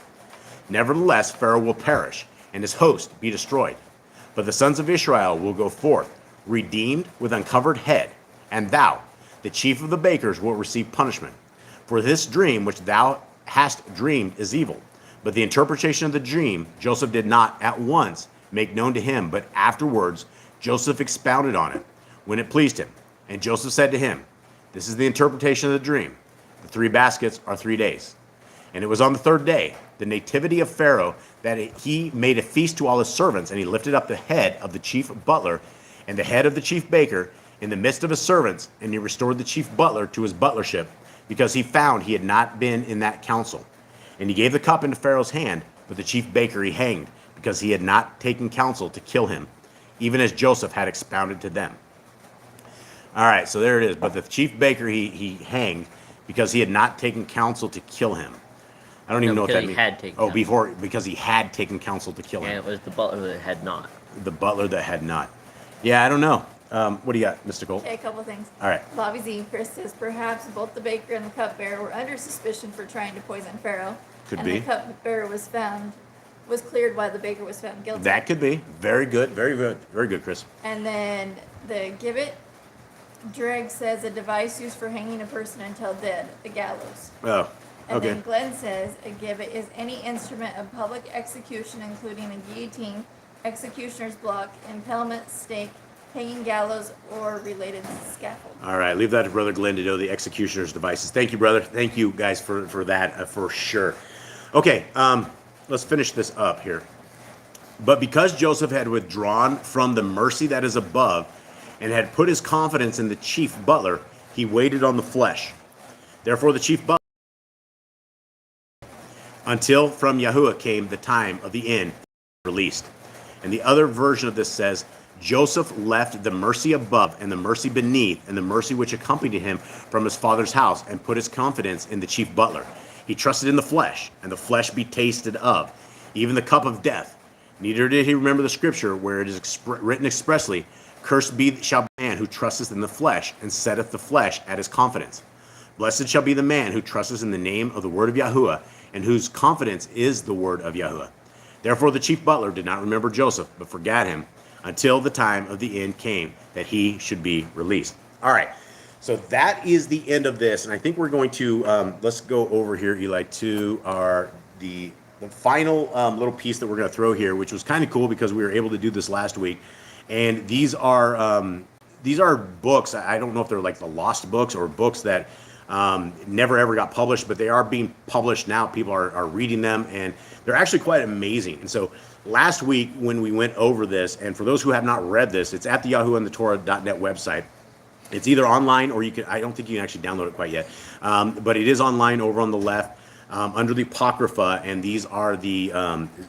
Nevertheless, Pharaoh will perish, and his host be destroyed. But the sons of Israel will go forth, redeemed with uncovered head, and thou, the chief of the bakers, will receive punishment. For this dream which thou hast dreamed is evil. But the interpretation of the dream Joseph did not at once make known to him, but afterwards Joseph expounded on it, when it pleased him. And Joseph said to him, this is the interpretation of the dream. The 3 baskets are 3 days. And it was on the 3rd day, the nativity of Pharaoh, that he made a feast to all his servants, and he lifted up the head of the chief butler and the head of the chief baker in the midst of his servants, and he restored the chief butler to his butlership, because he found he had not been in that council. And he gave the cup into Pharaoh's hand, but the chief baker he hanged, because he had not taken counsel to kill him, even as Joseph had expounded to them. All right, so there it is. But the chief baker he hanged, because he had not taken counsel to kill him. I don't even know what that means. Because he had taken counsel to kill him. And it was the butler that had not. The butler that had not. Yeah, I don't know. What do you got, Mr. Cole? Okay, a couple things. All right. Bobby Z. Chris says perhaps both the baker and the cupbearer were under suspicion for trying to poison Pharaoh. Could and be. The cupbearer was cleared while the baker was found guilty. That could be. Very good. Very good. Very good, Chris. And then the gibbet, Dreg says a device used for hanging a person until dead, the gallows. Oh, And okay. then Glenn says a gibbet is any instrument of public execution, including a guillotine, executioner's block, impalement, stake, hanging gallows, or related scaffold. All right, leave that to Brother Glenn to know the executioner's devices. Thank you, brother. Thank you, guys, for that, for sure. Okay, let's finish this up here. But because Joseph had withdrawn from the mercy that is above and had put his confidence in the chief butler, he waited on the flesh. Therefore, the chief butler until from Yahuwah came the time of the end released. And the other version of this says, Joseph left the mercy above and the mercy beneath and the mercy which accompanied him from his father's house and put his confidence in the chief butler. He trusted in the flesh, and the flesh be tasted of, even the cup of death. Neither did he remember the scripture where it is written expressly, Cursed shall be the man who trusteth in the flesh and setteth the flesh at his confidence. Blessed shall be the man who trusteth in the name of the word of Yahuwah, and whose confidence is the word of Yahuwah. Therefore the chief butler did not remember Joseph, but forgat him, until the time of the end came, that he should be released. All right, so that is the end of this, and I think we're going to, let's go over here, Eli, to the final little piece that we're going to throw here, which was kind of cool because we were able to do this last week. And these are books. I don't know if they're like the lost books or books that never ever got published, but they are being published now. People are reading them, and they're actually quite amazing. And so last week when we went over this, and for those who have not read this, it's at the YahuwahAndTheTorah.net website. It's either online or you can, I don't think you can actually download it quite yet, but it is online over on the left. Under the Apocrypha, and these are the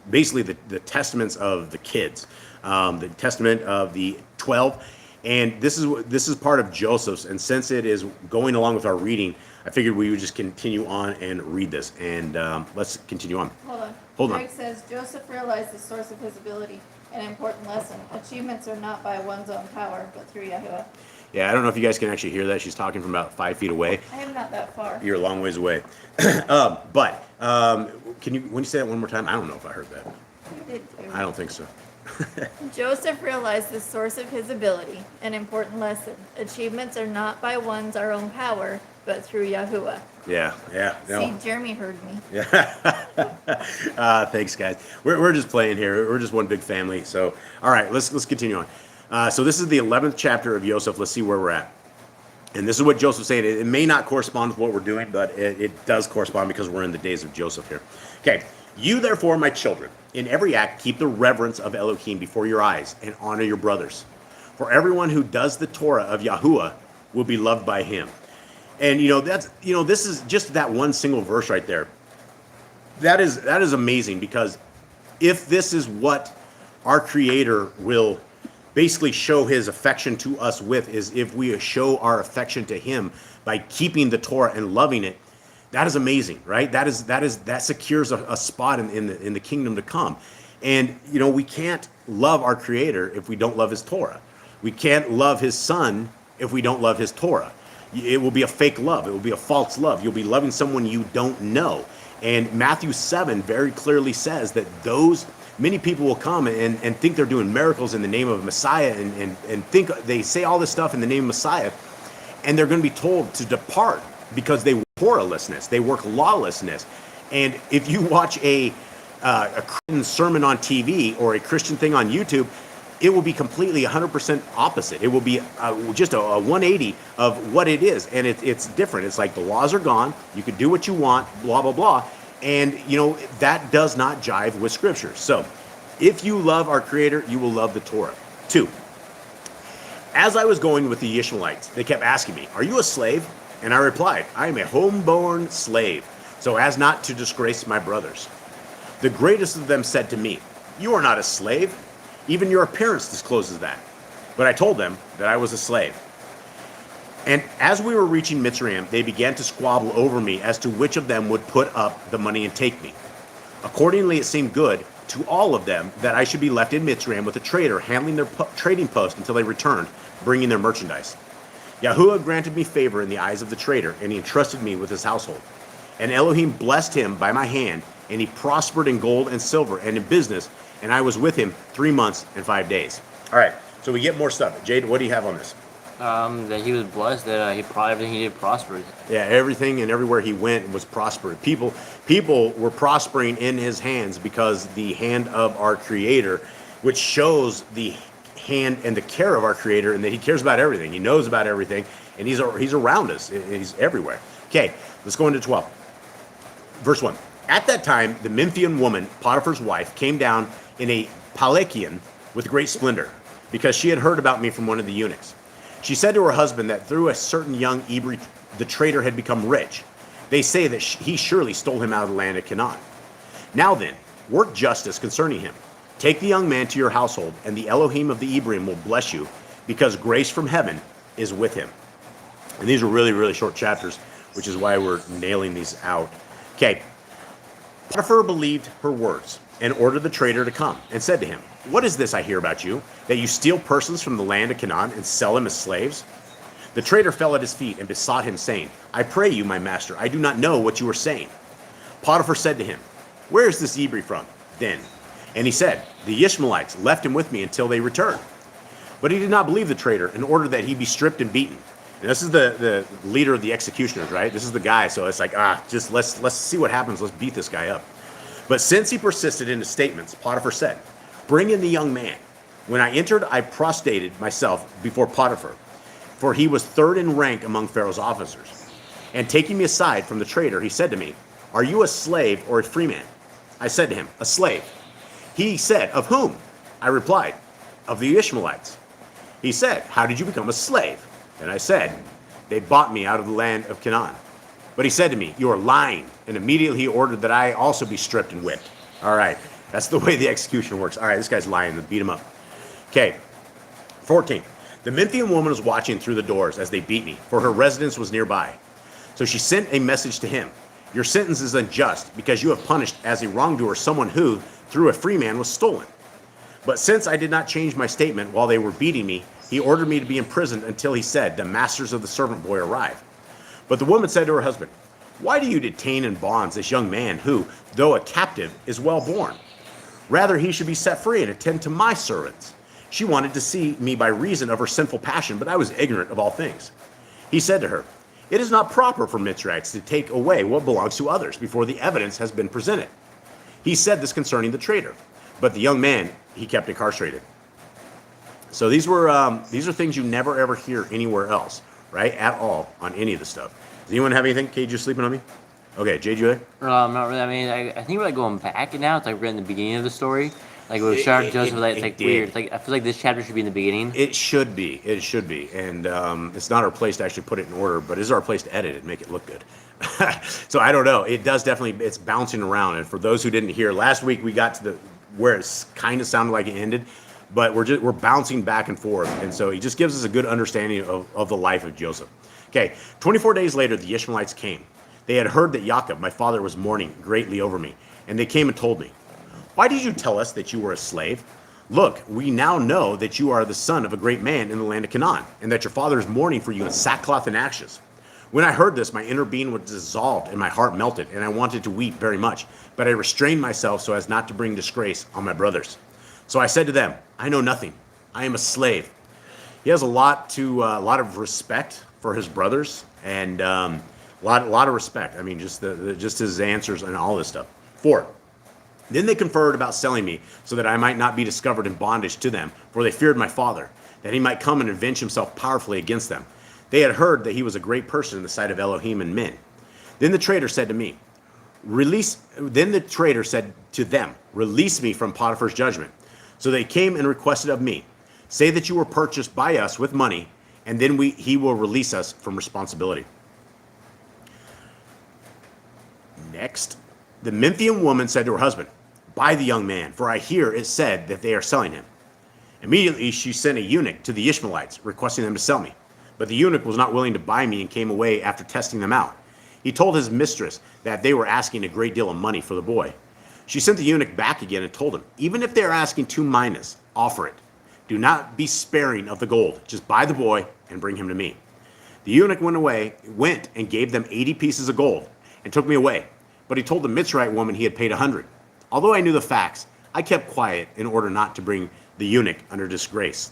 basically the testaments of the kids, the testament of the 12, and this is part of Joseph's. And since it is going along with our reading, I figured we would just continue on and read this. And let's continue on. Hold on. Greg says Joseph realized the source of his ability. An important lesson: achievements are not by one's own power, but through Yahuwah. Yeah, I don't know if you guys can actually hear that. She's talking from about 5 feet away. I am not that far. You're a long ways away. But can you, when you say that one more time? I don't know if I heard that. You did too. I don't think so. Joseph realized the source of his ability. An important lesson: achievements are not by our own power, but through Yahuwah. Yeah. No. See, Jeremy heard me. Yeah. Thanks, guys. We're just playing here. We're just one big family. So, all right, let's continue on. So this is the 11th chapter of Joseph. Let's see where we're at. And this is what Joseph's saying. It may not correspond with what we're doing, but it does correspond because we're in the days of Joseph here. Okay. You, therefore, my children, in every act keep the reverence of Elohim before your eyes and honor your brothers. For everyone who does the Torah of Yahuwah will be loved by him. And, this is just that one single verse right there. That is amazing, because if this is what our Creator will basically show his affection to us with, is if we show our affection to him by keeping the Torah and loving it, that is amazing, right? That secures a spot in the kingdom to come. And, we can't love our Creator if we don't love his Torah. We can't love his Son if we don't love his Torah. It will be a fake love. It will be a false love. You'll be loving someone you don't know. And Matthew 7 very clearly says that many people will come and think they're doing miracles in the name of Messiah and think they say all this stuff in the name of Messiah, and they're going to be told to depart because they work Torahlessness, they work lawlessness. And if you watch a Christian sermon on TV or a Christian thing on YouTube, it will be completely 100% opposite. It will be just a 180 of what it is, and it's different. It's like the laws are gone. You can do what you want, blah, blah, blah. And, that does not jive with Scripture. So if you love our Creator, you will love the Torah. 2, as I was going with the Ishmaelites, they kept asking me, are you a slave? And I replied, I am a homeborn slave, so as not to disgrace my brothers. The greatest of them said to me, you are not a slave. Even your appearance discloses that. But I told them that I was a slave. And as we were reaching Mitzrayim, they began to squabble over me as to which of them would put up the money and take me. Accordingly, it seemed good to all of them that I should be left in Mitzrayim with a trader handling their trading post until they returned, bringing their merchandise. Yahuwah granted me favor in the eyes of the trader, and he entrusted me with his household. And Elohim blessed him by my hand, and he prospered in gold and silver and in business, and I was with him 3 months and 5 days. All right, so we get more stuff. Jade, what do you have on this? That he was blessed, that everything he did prospered. Yeah, everything and everywhere he went was prospered. People were prospering in his hands because the hand of our Creator, which shows the hand and the care of our Creator, and that he cares about everything. He knows about everything, and he's around us. He's everywhere. Okay, let's go into 12. Verse 1. At that time, the Memphian woman, Potiphar's wife, came down in a palanquin with great splendor, because she had heard about me from one of the eunuchs. She said to her husband that through a certain young Hebrew, the trader had become rich. They say that he surely stole him out of the land of Canaan. Now then, work justice concerning him. Take the young man to your household, and the Elohim of the Ibrim will bless you, because grace from heaven is with him. And these are really, really short chapters, which is why we're nailing these out. Okay. Potiphar believed her words and ordered the trader to come and said to him, "What is this I hear about you, that you steal persons from the land of Canaan and sell them as slaves?" The trader fell at his feet and besought him, saying, "I pray you, my master, I do not know what you are saying." Potiphar said to him, "Where is this Hebrew from, then?" And he said, "The Ishmaelites left him with me until they returned." But he did not believe the trader and ordered that he be stripped and beaten. And this is the leader of the executioners, right? This is the guy. So it's like, just let's see what happens. Let's beat this guy up. But since he persisted in his statements, Potiphar said, "Bring in the young man." When I entered, I prostrated myself before Potiphar, for he was third in rank among Pharaoh's officers. And taking me aside from the trader, he said to me, "Are you a slave or a free man?" I said to him, "A slave." He said, "Of whom?" I replied, "Of the Ishmaelites." He said, "How did you become a slave?" And I said, "They bought me out of the land of Canaan." But he said to me, "You are lying." And immediately he ordered that I also be stripped and whipped. All right. That's the way the execution works. All right, this guy's lying. Beat him up. Okay. 14. The Memphian woman was watching through the doors as they beat me, for her residence was nearby. So she sent a message to him. "Your sentence is unjust, because you have punished as a wrongdoer someone who, through a free man, was stolen." But since I did not change my statement while they were beating me, he ordered me to be imprisoned until he said, "The masters of the servant boy arrive." But the woman said to her husband, "Why do you detain in bonds this young man who, though a captive, is well born? Rather, he should be set free and attend to my servants." She wanted to see me by reason of her sinful passion, but I was ignorant of all things. He said to her, "It is not proper for Mitzrites to take away what belongs to others before the evidence has been presented." He said this concerning the traitor, but the young man he kept incarcerated. So these are things you never ever hear anywhere else, right? At all on any of the stuff. Does anyone have anything? Cage, you sleeping on me? Okay, Jade, you there? Not really. I mean, I think we're like going back now. It's like we're in the beginning of the story. Like we started Joseph, it's like weird. It's like I feel like this chapter should be in the beginning. It should be. It should be. And it's not our place to actually put it in order, but it is our place to edit it and make it look good. So I don't know. It does definitely. It's bouncing around. And for those who didn't hear, last week we got to where it kind of sounded like it ended, but we're bouncing back and forth. And so he just gives us a good understanding of the life of Joseph. Okay, 24 days later, the Ishmaelites came. They had heard that Jacob, my father, was mourning greatly over me, and they came and told me, "Why did you tell us that you were a slave? Look, we now know that you are the son of a great man in the land of Canaan, and that your father is mourning for you in sackcloth and ashes." When I heard this, my inner being was dissolved and my heart melted, and I wanted to weep very much, but I restrained myself so as not to bring disgrace on my brothers. So I said to them, "I know nothing. I am a slave." He has a lot of respect for his brothers, and a lot of respect. I mean, just his answers and all this stuff. 4. Then they conferred about selling me, so that I might not be discovered in bondage to them, for they feared my father, that he might come and avenge himself powerfully against them. They had heard that he was a great person in the sight of Elohim and men. Then the trader said to me, Then the trader said to them, "Release me from Potiphar's judgment." So they came and requested of me, "Say that you were purchased by us with money, and then he will release us from responsibility." Next, the Memphian woman said to her husband, "Buy the young man, for I hear it said that they are selling him." Immediately she sent a eunuch to the Ishmaelites, requesting them to sell me. But the eunuch was not willing to buy me and came away after testing them out. He told his mistress that they were asking a great deal of money for the boy. She sent the eunuch back again and told him, "Even if they are asking 2 minas, offer it. Do not be sparing of the gold. Just buy the boy and bring him to me." The eunuch went and gave them 80 pieces of gold and took me away. But he told the Mitzrite woman he had paid 100. Although I knew the facts, I kept quiet in order not to bring the eunuch under disgrace.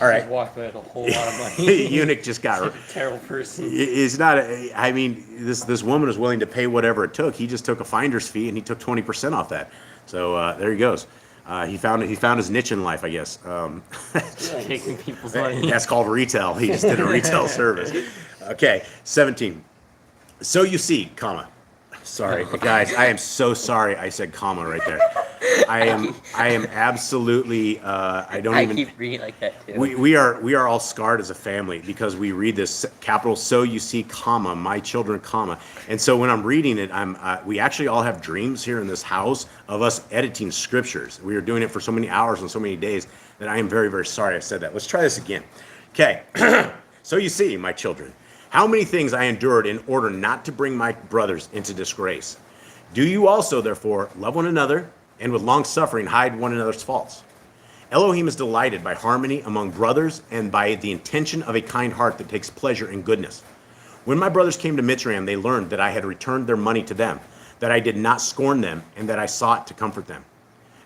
All right. Just walked away with a whole lot of money. Eunuch just got a terrible person. It's not. I mean, this woman was willing to pay whatever it took. He just took a finder's fee and he took 20% off that. So there he goes. He found his niche in life, I guess. Taking people's money. That's called retail. He just did a retail service. Okay, 17. So you see, comma. Sorry, guys. I am so sorry I said comma right there. I am absolutely. I don't I even. keep reading like that too. We are all scarred as a family because we read this capital so you see comma my children comma, and so when I'm reading it, we actually all have dreams here in this house of us editing scriptures. We are doing it for so many hours and so many days that I am very, very sorry I said that. Let's try this again. Okay. So you see, my children, how many things I endured in order not to bring my brothers into disgrace. Do you also, therefore, love one another and with long suffering hide one another's faults. Elohim is delighted by harmony among brothers and by the intention of a kind heart that takes pleasure in goodness. When my brothers came to Mitzrayim, they learned that I had returned their money to them, that I did not scorn them, and that I sought to comfort them.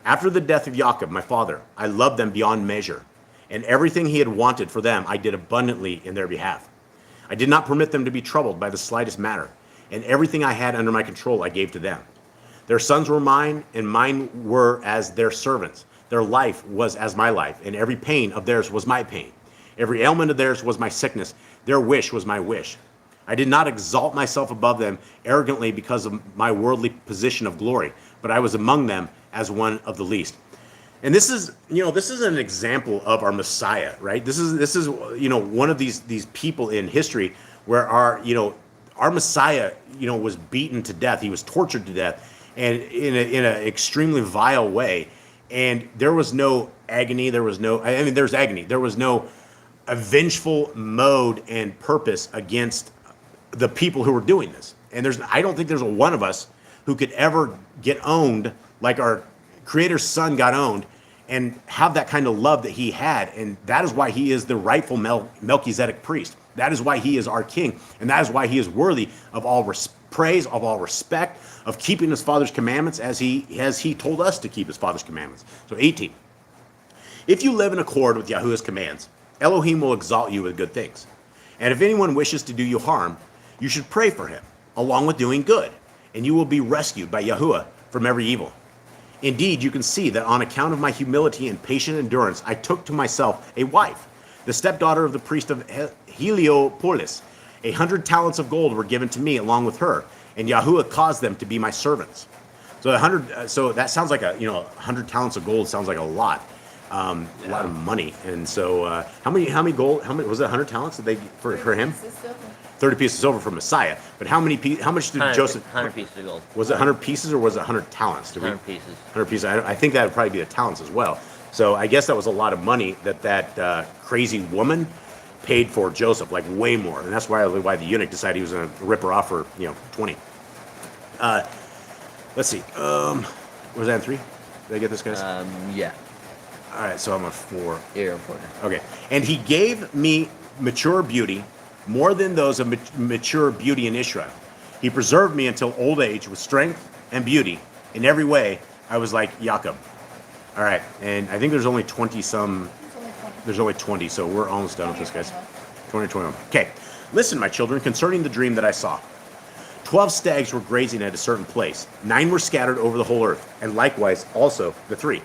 After the death of Jacob, my father, I loved them beyond measure, and everything he had wanted for them I did abundantly in their behalf. I did not permit them to be troubled by the slightest matter, and everything I had under my control I gave to them. Their sons were mine, and mine were as their servants. Their life was as my life, and every pain of theirs was my pain. Every ailment of theirs was my sickness. Their wish was my wish. I did not exalt myself above them arrogantly because of my worldly position of glory, but I was among them as one of the least. And this is an example of our Messiah, right? This is one of these people in history where our Messiah, was beaten to death. He was tortured to death, and in an extremely vile way. And there was no agony. There's agony. There was no a vengeful mode and purpose against the people who were doing this. And I don't think there's a one of us who could ever get owned like our Creator's Son got owned and have that kind of love that he had. And that is why he is the rightful Melchizedek priest. That is why he is our king. And that is why he is worthy of all praise, of all respect, of keeping his Father's commandments as he told us to keep his Father's commandments. So 18. If you live in accord with Yahuwah's commands, Elohim will exalt you with good things. And if anyone wishes to do you harm, you should pray for him, along with doing good, and you will be rescued by Yahuwah from every evil. Indeed, you can see that on account of my humility and patient endurance, I took to myself a wife, the stepdaughter of the priest of Heliopolis. 100 talents of gold were given to me along with her, and Yahuwah caused them to be my servants. So that sounds like 100 talents of gold sounds like a lot of money. And so how many was it? 100 talents did they for him? 30 pieces of silver for Messiah. But how much did Joseph? 100 pieces of gold. Was it 100 pieces or was it 100 talents? 100 pieces. 100 pieces. I think that would probably be the talents as well. So I guess that was a lot of money that crazy woman paid for Joseph, like way more. And that's why the eunuch decided he was going to rip her off for 20. Let's see. Was that in 3? Did I get this, guys? Yeah. All right, so I'm a 4. You're important. Okay. And he gave me mature beauty, more than those of mature beauty in Israel. He preserved me until old age with strength and beauty. In every way, I was like Jacob. All right, and I think there's only 20 some. There's only 20, so we're almost done with this, guys. 20, 21. Okay, listen, my children, concerning the dream that I saw. 12 stags were grazing at a certain place. 9 were scattered over the whole earth, and likewise also the 3.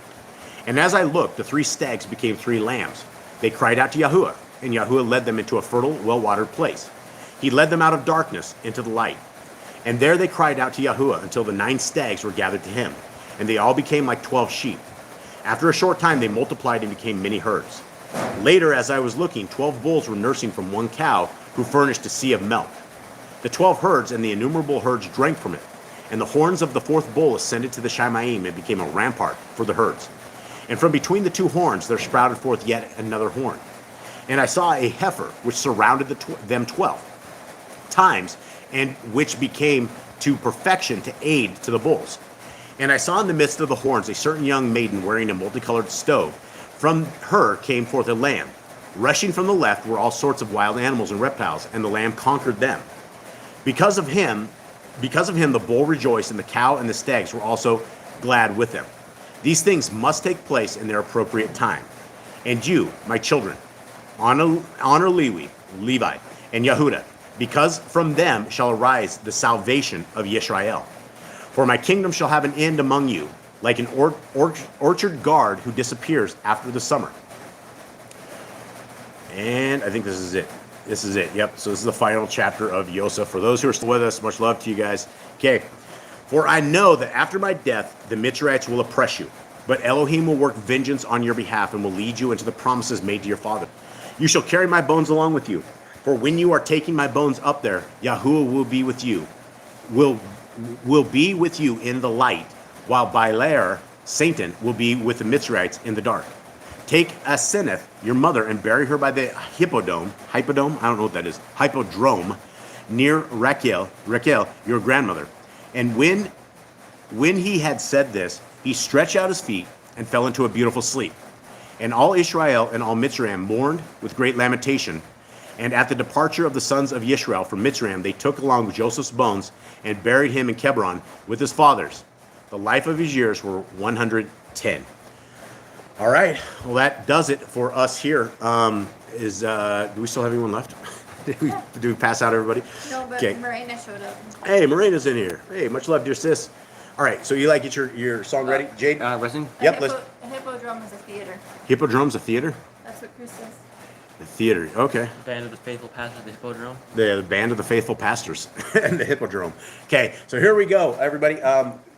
And as I looked, the 3 stags became 3 lambs. They cried out to Yahuwah, and Yahuwah led them into a fertile, well-watered place. He led them out of darkness into the light. And there they cried out to Yahuwah until the 9 stags were gathered to him, and they all became like 12 sheep. After a short time, they multiplied and became many herds. Later, as I was looking, 12 bulls were nursing from one cow who furnished a sea of milk. The 12 herds and the innumerable herds drank from it, and the horns of the 4th bull ascended to the Shamayim and became a rampart for the herds. And from between the 2 horns there sprouted forth yet another horn. And I saw a heifer which surrounded them 12 times, and which became to perfection to aid to the bulls. And I saw in the midst of the horns a certain young maiden wearing a multicolored stove. From her came forth a lamb. Rushing from the left were all sorts of wild animals and reptiles, and the lamb conquered them. Because of him, the bull rejoiced, and the cow and the stags were also glad with them. These things must take place in their appropriate time. And you, my children, honor Levi, and Yehudah, because from them shall arise the salvation of Yisrael. For my kingdom shall have an end among you, like an orchard guard who disappears after the summer. And I think this is it. This is it. Yep. So this is the final chapter of Yosef. For those who are still with us, much love to you guys. Okay. For I know that after my death, the Mitzrayites will oppress you. But Elohim will work vengeance on your behalf and will lead you into the promises made to your father. You shall carry my bones along with you. For when you are taking my bones up there, Yahuwah will be with you, will be with you in the light, while Baaler, Satan, will be with the Mitzrayites in the dark. Take Aseneth, your mother, and bury her by the hippodrome, I don't know what that is, hippodrome, near Rachel, your grandmother. And when he had said this, he stretched out his feet and fell into a beautiful sleep. And all Israel and all Mitzrayim mourned with great lamentation. And at the departure of the sons of Yisrael from Mitzrayim, they took along Joseph's bones and buried him in Hebron with his fathers. The life of his years were 110. All right, well, that does it for us here. Do we still have anyone left? Did we pass out everybody? No, but Okay. Marina showed up. Hey, Marina's in here. Hey, much love, dear sis. All right, so you get your song ready, Jade? Listen. Yep, A hippodrome is a theater. Hippodrome's a theater? That's what Chris says. The theater, okay. Band of the Faithful Pastors, the Hippodrome. The band of the faithful pastors and the hippodrome. Okay, so here we go, everybody.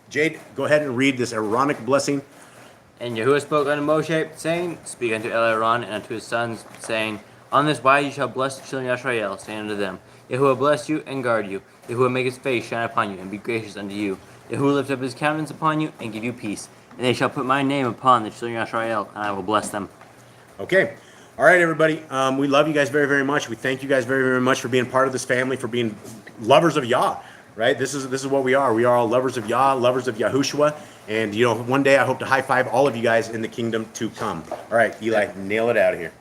Jade, go ahead and read this Aaronic blessing. And Yahuwah spoke unto Moshe, saying, Speak unto Aaron and unto his sons, saying, On this wise you shall bless the children of Israel, saying unto them, Yahuwah bless you and guard you. Yahuwah make his face shine upon you and be gracious unto you. Yahuwah lift up his countenance upon you and give you peace. And they shall put my name upon the children of Israel, and I will bless them. Okay. All right, everybody. We love you guys very, very much. We thank you guys very, very much for being part of this family, for being lovers of Yah, right? This is what we are. We are all lovers of Yah, lovers of Yahushua. And, one day I hope to high five all of you guys in the kingdom to come. All right, Eli, nail it out of here.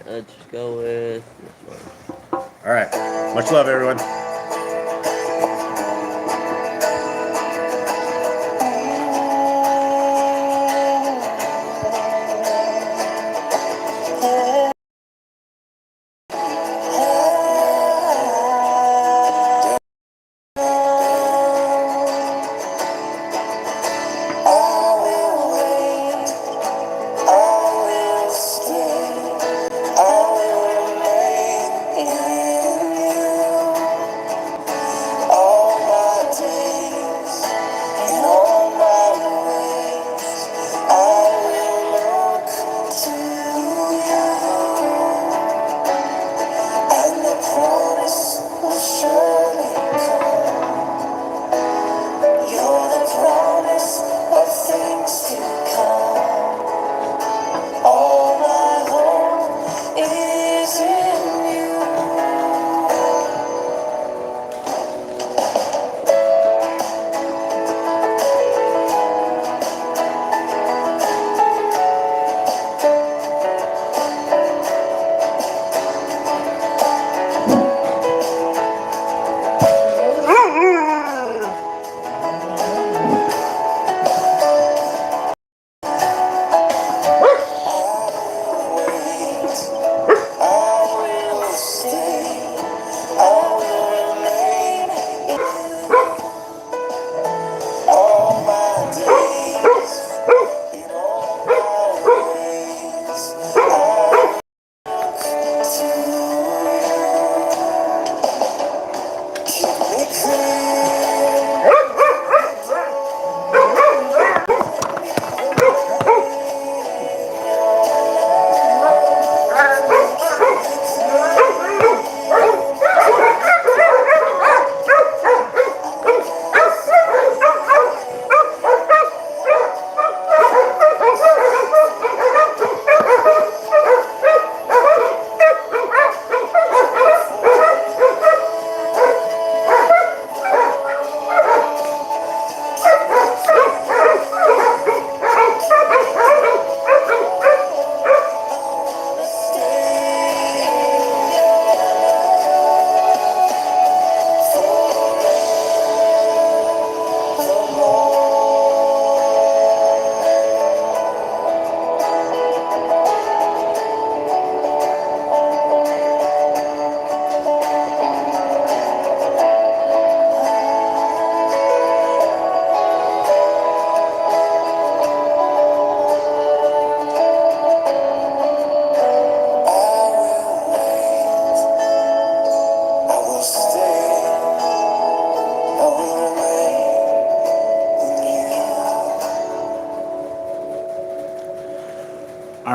Let's go with this one. All right. Much love, everyone.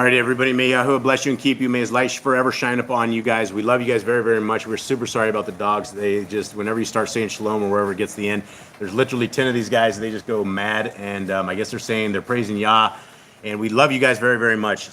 right, everybody. May Yahuwah bless you and keep you. May his light forever shine upon you guys. We love you guys very, very much. We're super sorry about the dogs. They just, whenever you start saying shalom or wherever it gets to the end, there's literally 10 of these guys. They just go mad. And I guess they're saying they're praising Yah. And we love you guys very, very much. So